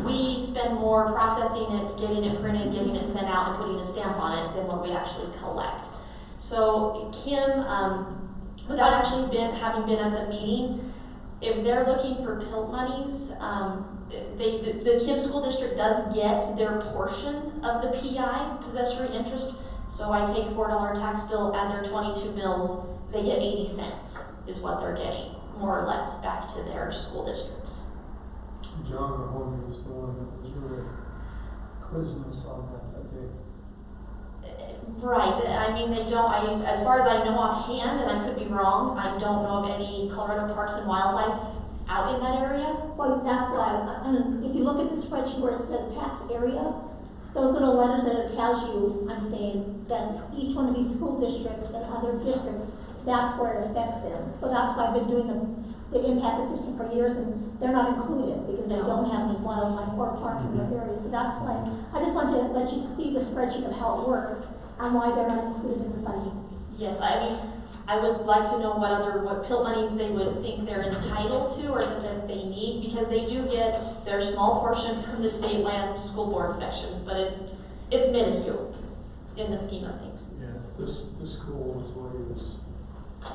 We spend more processing it, getting it printed, getting it sent out, and putting a stamp on it than what we actually collect. So Kim, without actually having been at the meeting, if they're looking for PILT monies, the Kim School District does get their portion of the PI, possessory interest. So I take $4 tax bill, add their 22 mills, they get 80 cents is what they're getting, more or less, back to their school districts. John Mahoney was the one that was really quizzing us on that day. Right. I mean, as far as I know offhand, and I could be wrong, I don't know of any Colorado Parks and Wildlife out in that area. Well, that's why, if you look at the spreadsheet where it says tax area, those little letters that it tells you, I'm saying that each one of these school districts and other districts, that's where it affects them. So that's why I've been doing the impact assessment for years, and they're not included because they don't have any wildlife or parks in their area. So that's why I just wanted to let you see the spreadsheet of how it works and why they're not included in the funding. Yes, I mean, I would like to know what PILT monies they would think they're entitled to or that they need, because they do get their small portion from the state land school board sections, but it's minuscule in the scheme of things. Yeah, this school was what it was.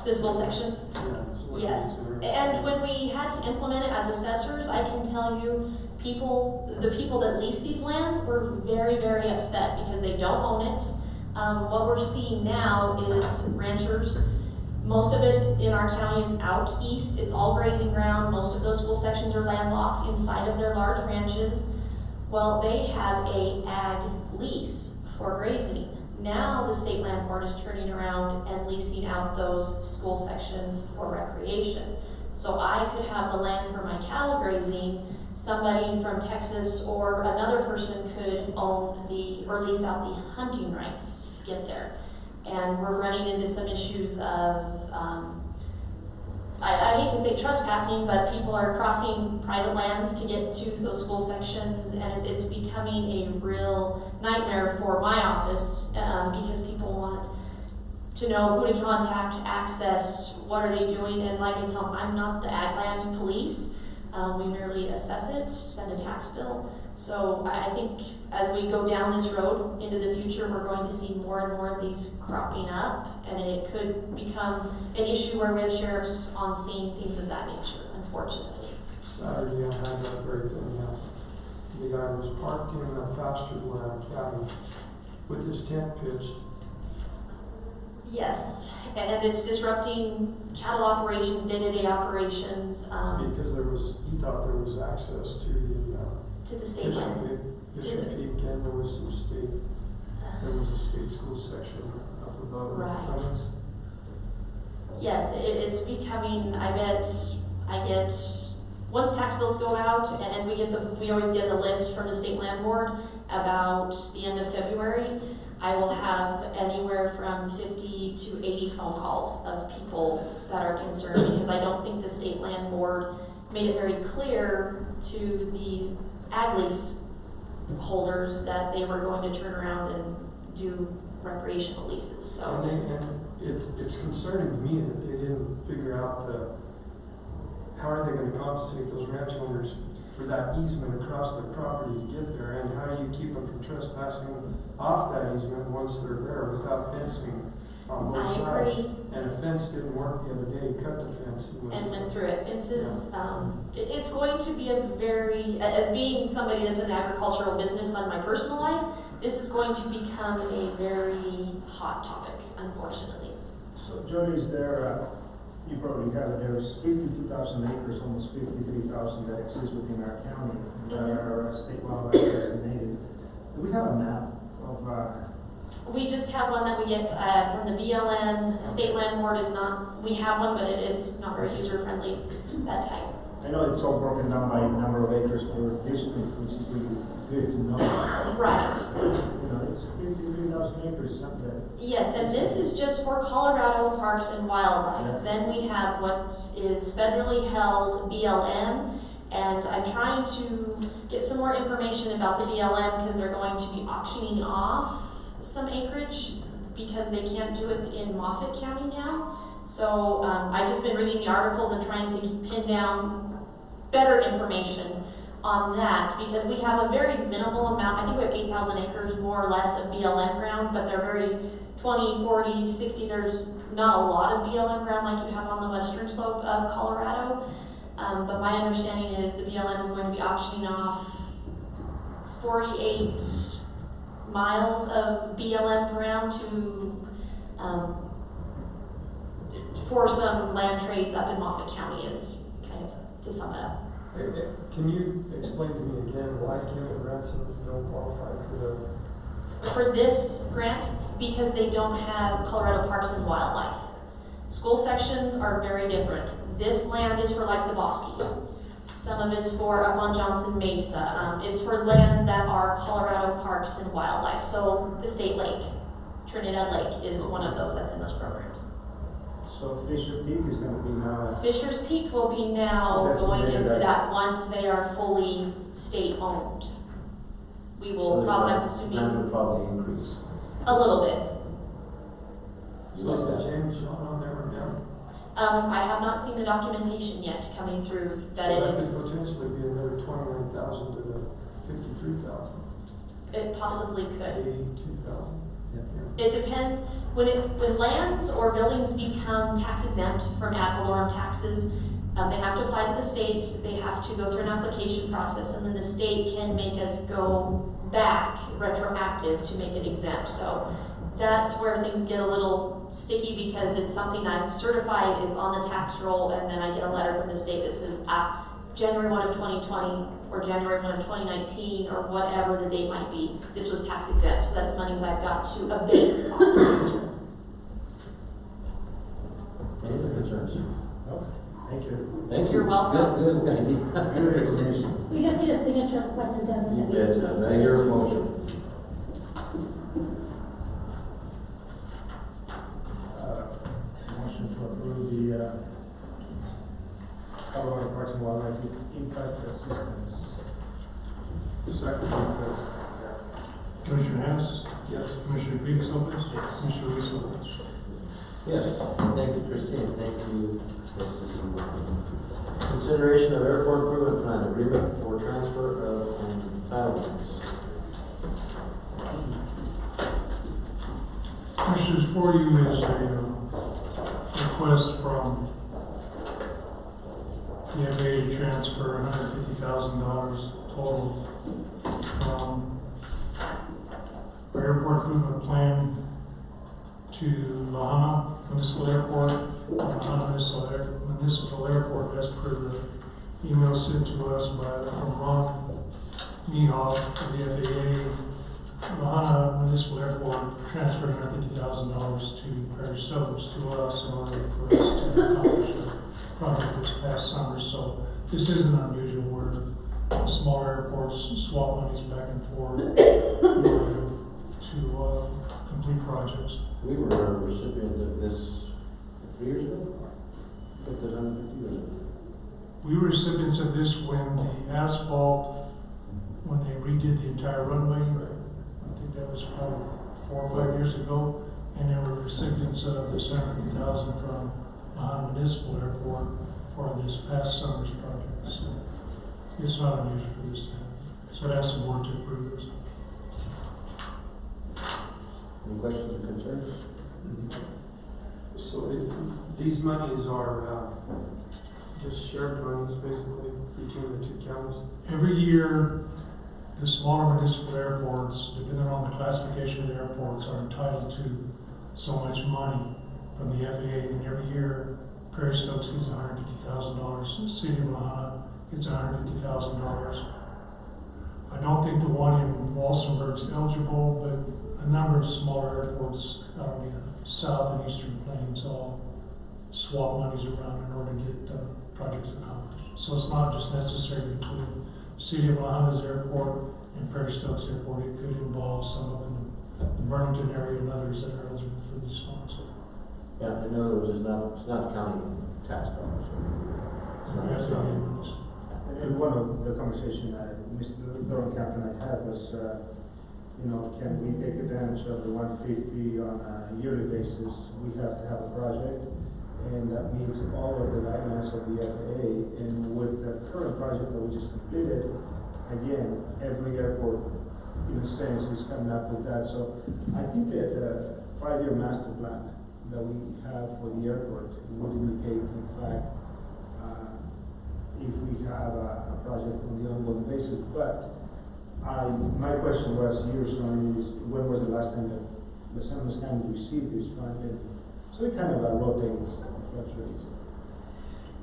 The school sections? Yeah. Yes, and when we had to implement it as assessors, I can tell you, the people that lease these lands were very, very upset because they don't own it. What we're seeing now is ranchers. Most of it in our county is out east. It's all grazing ground. Most of those school sections are landlocked inside of their large ranches. Well, they have a ag lease for grazing. Now the state land board is turning around and leasing out those school sections for recreation. So I could have the land for my cattle grazing. Somebody from Texas or another person could own or lease out the hunting rights to get there. And we're running into some issues of, I hate to say trespassing, but people are crossing private lands to get to those school sections, and it's becoming a real nightmare for my office because people want to know who to contact, access, what are they doing, and like I tell them, I'm not the ag land police. We merely assess it, send a tax bill. So I think as we go down this road into the future, we're going to see more and more of these cropping up, and it could become an issue where we have sheriffs on scene, things of that nature, unfortunately. Saturday, I had that very thing happen. The guy was parked in a pasture land cabin with his tent pitched. Yes, and it's disrupting cattle operations, day-to-day operations. Because he thought there was access to the state land. Fishing Peak, and there was a state school section up above. Right. Yes, it's becoming, I get, once tax bills go out, and we always get a list from the state land board about the end of February, I will have anywhere from 50 to 80 phone calls of people that are concerned, because I don't think the state land board made it very clear to the ag lease holders that they were going to turn around and do recreational leases. So and it's concerning to me that they didn't figure out how are they going to compensate those ranch owners for that easement across their property to get there, and how do you keep them from trespassing off that easement once they're there without fencing on both I sides. agree. And a fence didn't work the other day, he cut the fence. He And wasn't- went through it. Fences, it's going to be a very, as being somebody that's in the agricultural business on my personal life, this is going to become a very hot topic, unfortunately. So Jody, is there, you probably have it, there's 52,000 acres, almost 53,000 that exist within our county that are state wildlife designated. Do we have a map of, We just have one that we get from the BLM. State Land Board is not, we have one, but it's not very user-friendly, that type. I know it's all broken down by number of acres per district, which is really good to know. Right. You know, it's 53,000 acres, something. Yes, and this is just for Colorado Parks and Wildlife. Yeah. Then we have what is federally held BLM, and I'm trying to get some more information about the BLM because they're going to be auctioning off some acreage because they can't do it in Moffett County now. So I've just been reading the articles and trying to pin down better information on that because we have a very minimal amount. I think we have 8,000 acres more or less of BLM ground, but they're very 20, 40, 60. There's not a lot of BLM ground like you have on the western slope of Colorado. But my understanding is the BLM is going to be auctioning off 48 miles of BLM ground to for some land trades up in Moffett County is kind of to sum it up. Can you explain to me again why Kim and Ransom don't qualify for For this grant, because they don't have Colorado Parks and Wildlife. School sections are very different. This land is for like the Bosque. Some of it's for up on Johnson Mesa. It's for lands that are Colorado Parks and Wildlife. So the State Lake, Trinidad Lake is one of those that's in those programs. So Fisher Peak is gonna be now, Fisher's Peak will be now That's going later, into right? that once they are fully state owned. We will probably, I'm Land assuming, would probably increase. a little bit. So is the change on there right now? I have not seen the documentation yet coming through that So it that is, could potentially be another 29,000 to the 53,000, it possibly could. 82,000. It depends, when lands or buildings become tax exempt from ad valorem taxes, they have to apply to the state, they have to go through an application process, and then the state can make us go back retroactive to make it exempt. So that's where things get a little sticky because it's something I've certified, it's on the tax roll, and then I get a letter from the state that says, January 1 of 2020 or January 1 of 2019 or whatever the date might be, this was tax exempt. So that's monies I've got to abate off the tax roll. Any other concerns? no, thank you. Thank you. You're welcome. Good, good idea. Good information. We just need a signature when they're done You with it. bet. I hear a motion. Motion to approve the Colorado Parks and Wildlife Impact Assistance. Second. Commissioner Hess, Yes. Commissioner Felix Lopez, Commissioner Luis Lopez. Yes, thank you, Christine, thank you, Mrs. Consideration of airport improvement plan agreement for transfer of entitlements. Commissioners, for you is a request from the FAA to transfer $150,000 total from our airport improvement plan to Lahana Municipal Airport, Lahana Municipal Airport, as per the email sent to us from Ron Niehoff of the FAA. Lahana Municipal Airport transferred $150,000 to Parish Stokes to us in order for us to accomplish the project this past summer. So this isn't unusual where smaller airports swap monies back and forth in order to complete projects. We were a recipient of this 3 years ago? Put that on 50 years ago. We were recipients of this when the asphalt, when they redid the entire runway. I think that was probably 4 or 5 years ago. And they were recipients of the $700,000 from Lahana Municipal Airport for this past summer's project. So it's not unusual for this time. So I'd ask the board to approve this. Any questions or concerns? So these monies are just shared monies basically between the two counties? Every year, the smaller municipal airports, depending on the classification of the airports, are entitled to so much money from the FAA. And every year, Prairie Stokes gets $150,000. City of Lahana gets $150,000. I don't think the one in Walsenburg is eligible, but a number of smaller airports out on the south and eastern plains all swap monies around in order to get projects accomplished. So it's not just necessary between City of Lahana's airport and Prairie Stokes Airport. It could involve some up in the Burlington area and others that are eligible for these funds. Yeah, in other words, it's not county tax dollars. It's not Yes, county. And one of the conversation Mr. Dorncamp and I had was, can we take advantage of the 150 on a yearly basis? We have to have a project, and that meets all of the guidelines of the FAA. And with the current project that we just completed, again, every airport, in a sense, is coming up with that. So I think that the 5-year master plan that we have for the airport would indicate, in fact, if we have a project on the ongoing basis. But my question was years on is, when was the last time that the San Luis County received this fund? And so it kind of rotates, fluctuates.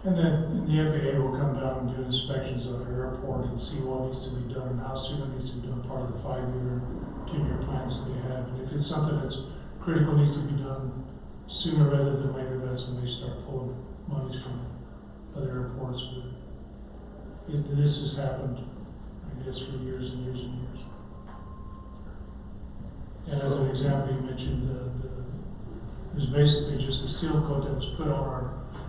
And then the FAA will come down and do inspections of the airport and see what needs to be done and how soon it needs to be done, part of the 5-year, 10-year plans they have. And if it's something that's critical, needs to be done sooner rather than later, that's when they start pulling monies from other airports. But this has happened, I guess, for years and years and years. And as an example, you mentioned it was basically just a seal coat that was put on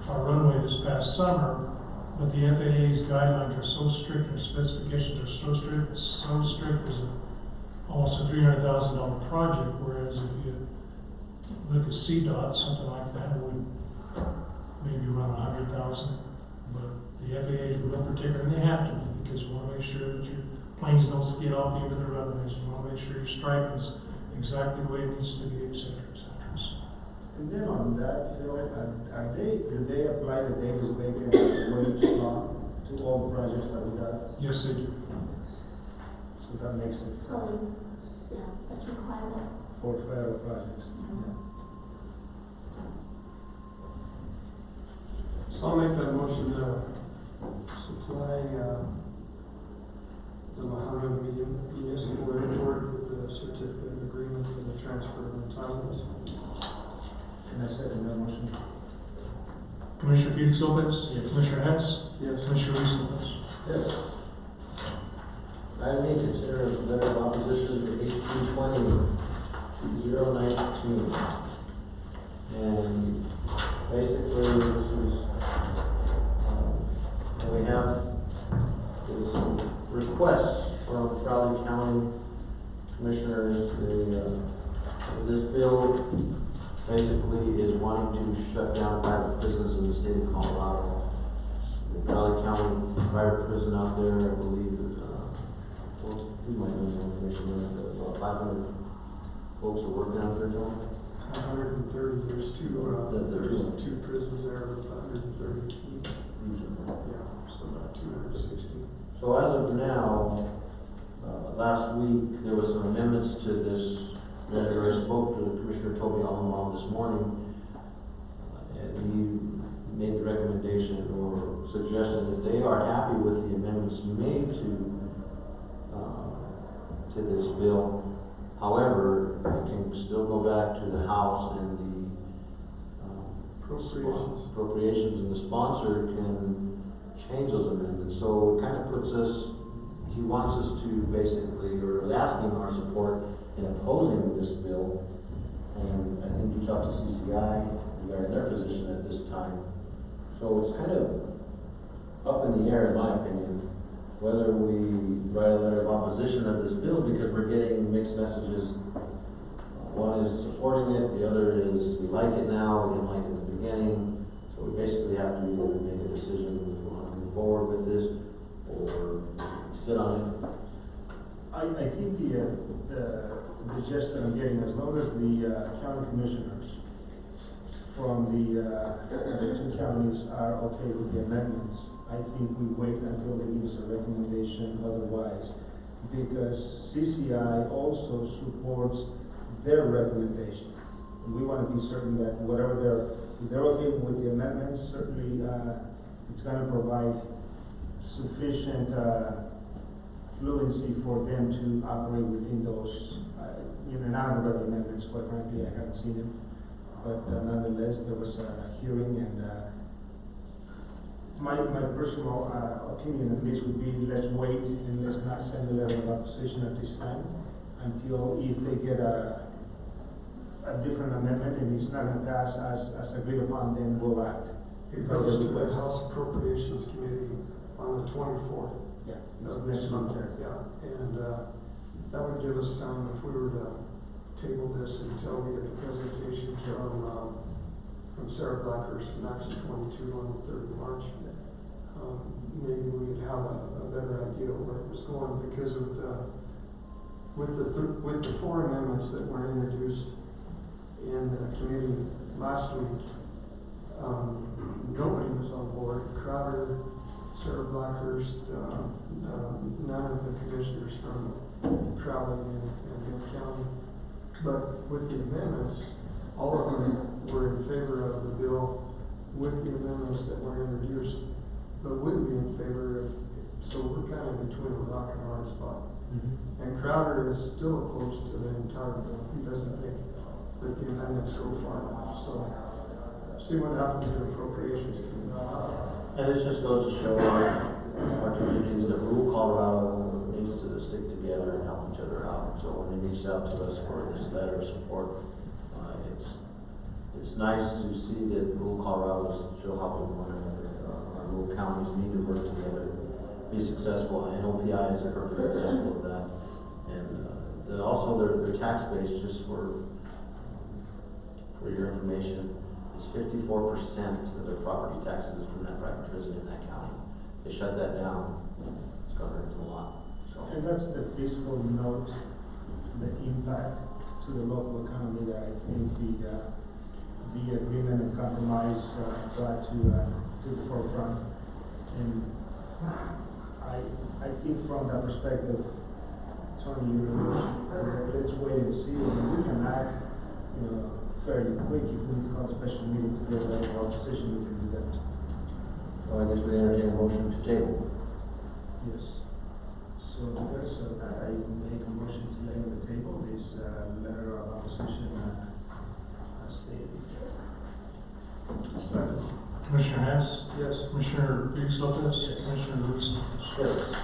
our runway this past summer, but the FAA's guidelines are so strict, their specifications are so strict, it was almost a $300,000 project, whereas if you look at CDOT, something like that would maybe around $100,000. But the FAA is real particular, and they have to, because you want to make sure that your planes don't skid off the end of the runways. You want to make sure your striping is exactly the way it needs to be, et cetera, et cetera. And then on that, Phil, do they apply the Davis-Bacon wage law to all the projects that we got? Yes, they do. So that makes it Always, yeah, that's required. for federal projects. So I'll make that motion to supply the Lahana Municipal Airport with the certificate of agreement for the transfer of entitlements. And I second that motion. Commissioner Felix Lopez? Yes. Commissioner Hess? Yes. Commissioner Reese Lopez? Yes. Item E, consider a letter of opposition to HB 20-2019. And basically, this is, and we have some requests from Crowley County Commissioners. This bill basically is wanting to shut down private prisons in the state of Colorado. The Crowley County private prison out there, I believe, we might know some information on it, about 500 folks are working out there now. 130, there's two prisons there with 130 each. Yeah, so about 260. So as of now, last week, there was some amendments to this measure. I spoke to Commissioner Toby Allenbaum this morning, and he made the recommendation or suggestion that they are happy with the amendments made to this bill. However, it can still go back to the House and the appropriations, and the sponsor can change those amendments. So it kind of puts us, he wants us to basically, or is asking our support in opposing this bill. And I think you talked to CCI regarding their position at this time. So it's kind of up in the air, in my opinion, whether we write a letter of opposition of this bill, because we're getting mixed messages. One is supporting it, the other is we like it now, we didn't like it in the beginning. So we basically have to either make a decision if we want to move forward with this or sit on it. I think the gist that I'm getting, as long as the county commissioners from the two counties are okay with the amendments, I think we wait until they give us a recommendation otherwise, because CCI also supports their recommendation. And we want to be certain that whatever if they're okay with the amendments, certainly it's going to provide sufficient fluency for them to operate within those. And I haven't read the amendments, quite frankly, I haven't seen them. But nonetheless, there was a hearing, and my personal opinion at least would be, let's wait and let's not send a letter of opposition at this time until if they get a different amendment and it's not going to pass as agreed upon, then we'll act. It goes to the House Appropriations Committee on the 24th. Yeah, Of this month, yeah, and that would give us time if we were to table this until we get the presentation from Sarah Blackhurst from Action 22 on the 3rd of March. Maybe we would have a better idea of where it was going, because of with the 4 amendments that were introduced in the committee last week. Nobody was on board. Crowder, Sarah Blackhurst, none of the commissioners from Crowley and Bill County. But with the amendments, all of them were in favor of the bill with the amendments that were introduced, but wouldn't be in favor of, so we're kind of between a rock and a hard spot. Mm-hmm. And Crowder is still opposed to the entire bill. He doesn't think that the amendments go far enough, so see what happens in appropriations committee. And it just goes to show our communities that rural Colorado needs to stick together and help each other out. So when they reached out to us for this letter of support, it's nice to see that rural Colorado is still helping one another. Our rural counties need to work together, be successful, and OPI is a perfect example of that. And also their tax base, just for your information, 54% of their property taxes is from that private prison in that county. They shut that down. It's gonna hurt them a lot. So. And that's the fiscal note, the impact to the local economy that I think the agreement and compromise brought to the forefront. And I think from that perspective, Tony, let's wait and see. And we can act, fairly quick. If we need to call a special meeting to get a our position, we can do that. Well, I guess we entertain a motion to table. Yes. So I make a motion to lay on the table this letter of opposition stated. Second. Commissioner Hess? Yes. Commissioner Biggs Lopez? Yes. Commissioner Luis? Yes.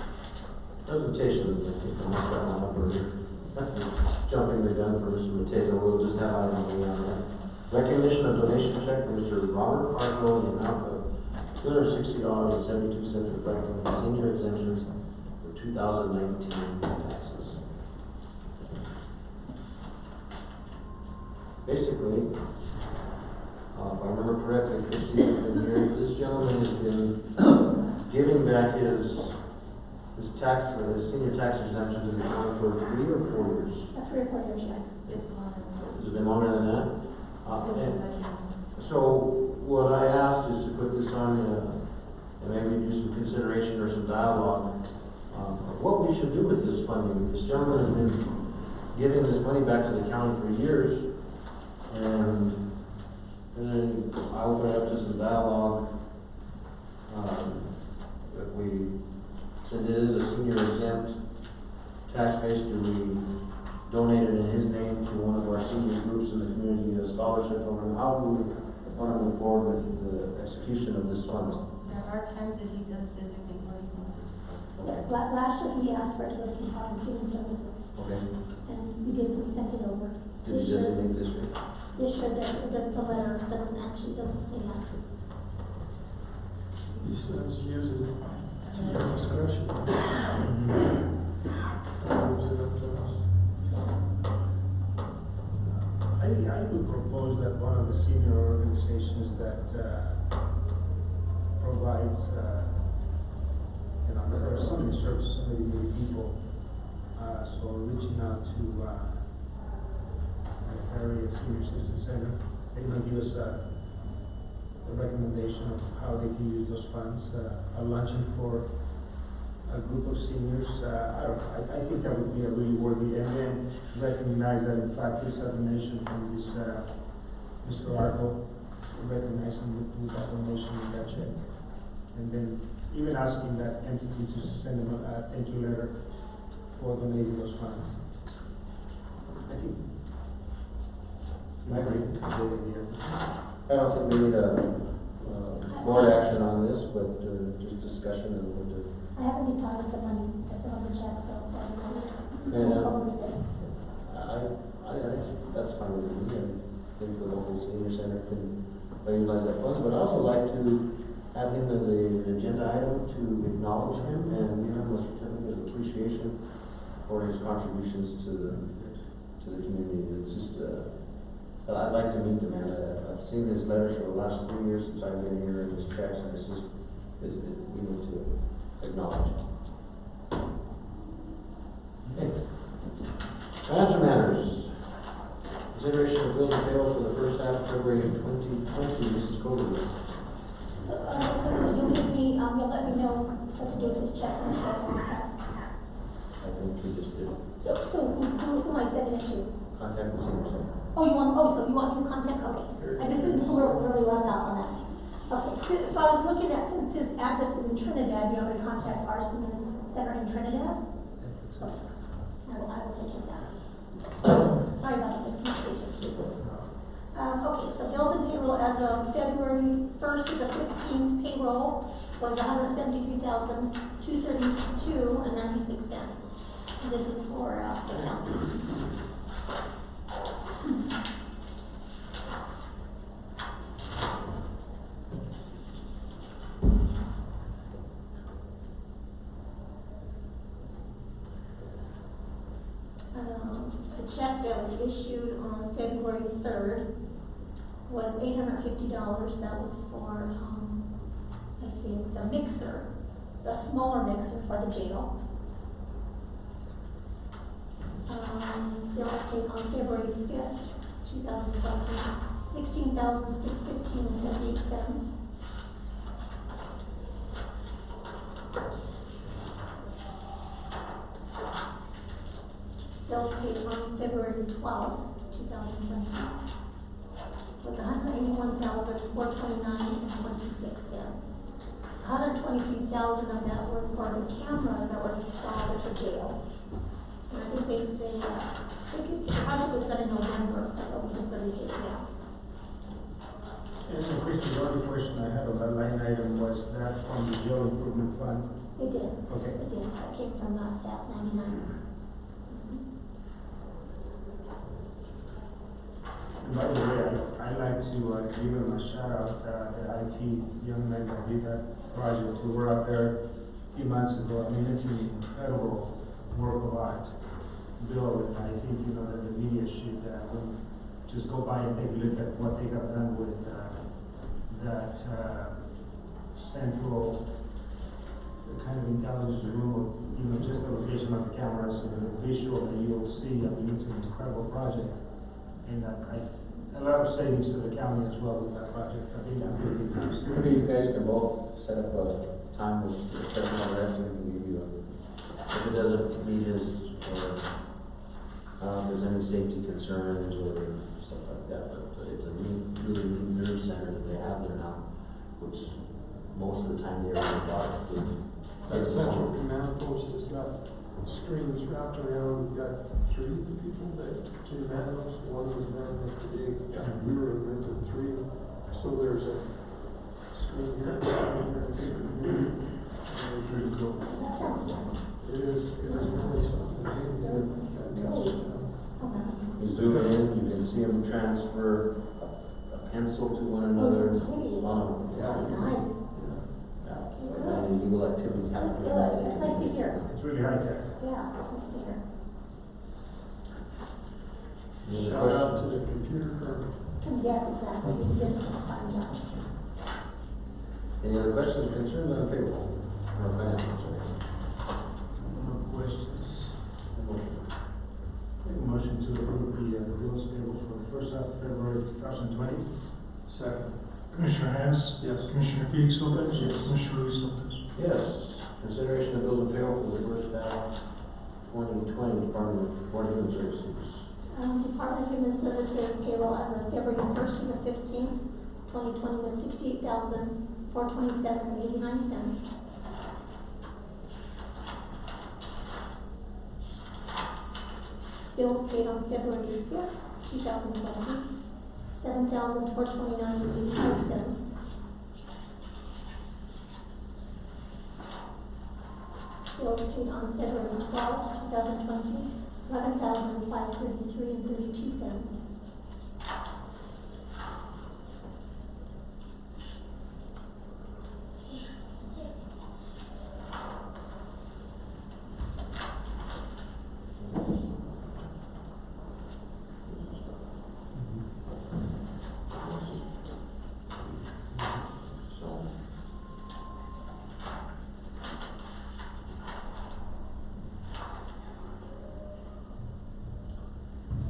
Presentation, I think I'll mess that one up earlier. Jumping the gun for Mr. Mateza, we'll just have item on that. Recognition of donation check for Mr. Robert Hartwell in the amount of $260.72 reflecting the senior exemptions for 2019 taxes. Basically, if I remember correctly, Christie has been here. This gentleman has been giving back his senior tax exemption to the county for 3 or 4 years. 3 or 4 years, yes. It's longer. Has it been longer than that? So what I asked is to put this on and maybe do some consideration or some dialogue of what we should do with this funding. This gentleman has been giving this money back to the county for years, and then I open it up to some dialogue. If we, since it is a senior exempt tax base, do we donate it in his name to one of our senior groups in the community, a scholarship program? How do we want to move forward with the execution of this fund? There are times that he does designate where he wants it to go. Okay. Last year, he asked for it to go to Department of Human Services, Okay. and we sent it over. Did he designate this year? This year, the letter doesn't say that. He says use it to your discretion. Leaves it up to us. I would propose that one of the senior organizations that provides, there are so many services, so many people, so reaching out to area senior citizen center, they can give us a recommendation of how they can use those funds, a luncheon for a group of seniors. I don't know, I think that would be a really worthy, and then recognize that in fact this donation from this, Mr. Arco, recognize him with that donation and that check. And then even asking that entity to send them a thank you letter for donating those funds. I think. I agree. Yeah. I don't think we need a board action on this, but just discussion and what to. I haven't deposited the monies, I still have the check, so. I think that's fine with me. I think the local senior center can utilize that funds, but I'd also like to have him as an agenda item to acknowledge him and give him a certificate of appreciation for his contributions to the community. It's just, I'd like to meet the man. I've seen his letters for the last 3 years since I've been here and his checks, and it's just, we need to acknowledge him. Okay. Financial matters. Consideration of bills and payroll for the first half of February 2020. Mrs. Cody. So, you'll give me, you'll let me know what to do with this check and stuff on the side. I think we just did. So who am I sending it to? Contact the senior center. Oh, so you want new contact? Okay. I just didn't know where we left off on that. Okay, so I was looking at, since his address is in Trinidad, you want me to contact our center in Trinidad? I will take care of that. Sorry about the miscommunication. Okay, so bills and payroll as of February 1st to the 15th, payroll was $173,232.96. This is for the county. The check that was issued on February 3rd was $850. That was for, I think, the mixer, the smaller mixer for the jail. Bills paid on February 5th, 2020, $16,615.78. Bills paid on February 12th, 2020 was $181,429.26. $123,000 of that was for the cameras that were installed at the jail. And I think the project was done in November, but we just barely get it now. And Christie, the other question I had on that line item was that from the jail improvement fund? It did. Okay. It did. That came from that 99. And by the way, I'd like to give him a shout out, the IT young men that did that project who were out there a few months ago. I mean, it's an incredible work of art. Bill, and I think, that the media should just go by and take a look at what they have done with that central kind of intelligence room, just the location of the cameras and the visual that you'll see. I mean, it's an incredible project. And a lot of savings to the county as well with that project. I think that would be nice. Maybe you guys can both set up a time with the session on that, so we can give you if it doesn't meet his, or there's any safety concerns or stuff like that. But it's a really neat nerve center that they have there now, which most of the time they're in the dark. That central command post has got screens wrapped around. We've got 3 people that can man those. One was man today. We were invented 3. So there's a screen here, and Pretty cool. That sounds nice. it is really something. Fantastic. Oh, nice. You zoom in, you can see them transfer a pencil to one another. Okay. That's nice. And legal activities happen. Good. That's nice to hear. It's really high tech. Yeah, that's nice to hear. Any other Shout out to questions? the computer crew. Yes, exactly. You did a fine job. Any other questions or concerns on payroll? Or financial, sorry. No questions. Motion. Make a motion to approve the bills payable for the first half of February 2020. Second. Commissioner Commissioner Hess? Yes. Commissioner Felix Lopez? Yes. Commissioner Luis Lopez? Yes. Consideration of bills and payroll for the first half 2020 Department of Board of Human Services. Department of Human Services payroll as of February 1st to the 15th, 2020 was $68,427.89. Bills paid on February 5th, 2020, $7,429.85. Bills paid on February 12th, 2020, $11,533.32.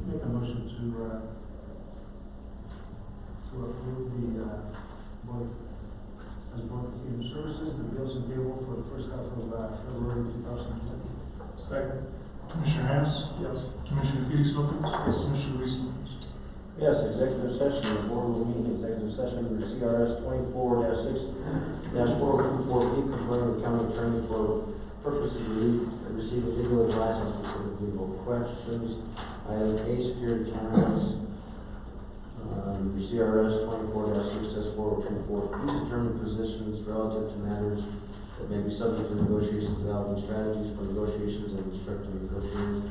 Make a motion to approve the, board, as Board of Human Services, the bills and payroll for the first half of, February 2020. Second. Commissioner Hess? Yes. Commissioner Felix Lopez? Yes. Commissioner Luis Lopez? Yes, executive session, the board will meet in executive session under CRS 24-6-4024B, concurring with county attorney for purpose of receive a legal advice on specific legal questions. Item A, security cameras, CRS 24-6-4024B, determine positions relative to matters that may be subject to negotiations, developing strategies for negotiations and instructing negotiators.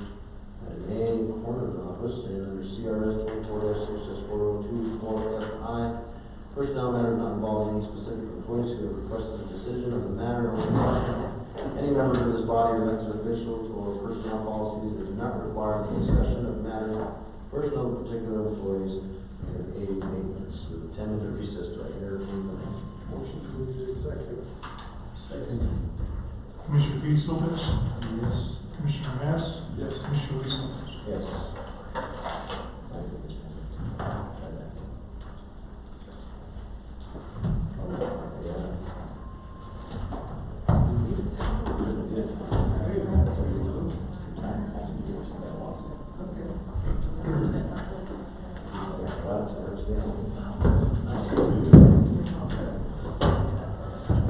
Item A, coroner's office, and under CRS 24-6-4024FI, personnel matters not involving any specific employees who have requested a decision of the matter or discussion. Any members of this body or elected officials or personnel policies that do not require the discussion of matters personal to particular employees and aid maintenance. With a 10-minute recess, do I hear a motion? Motion to move to executive. Second. Commissioner Felix Lopez? Yes. Commissioner Hess? Yes. Commissioner Luis Lopez? Yes.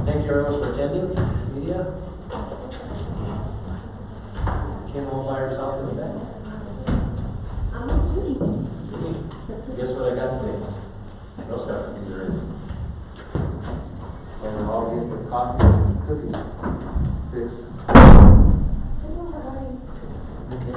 Thank you very much for attending, media. Kim all by herself in the back. I'm not kidding. Guess what I got today? Girl Scout cookies are in. And we're all getting the coffee and cookies fixed. I don't know how I- Okay.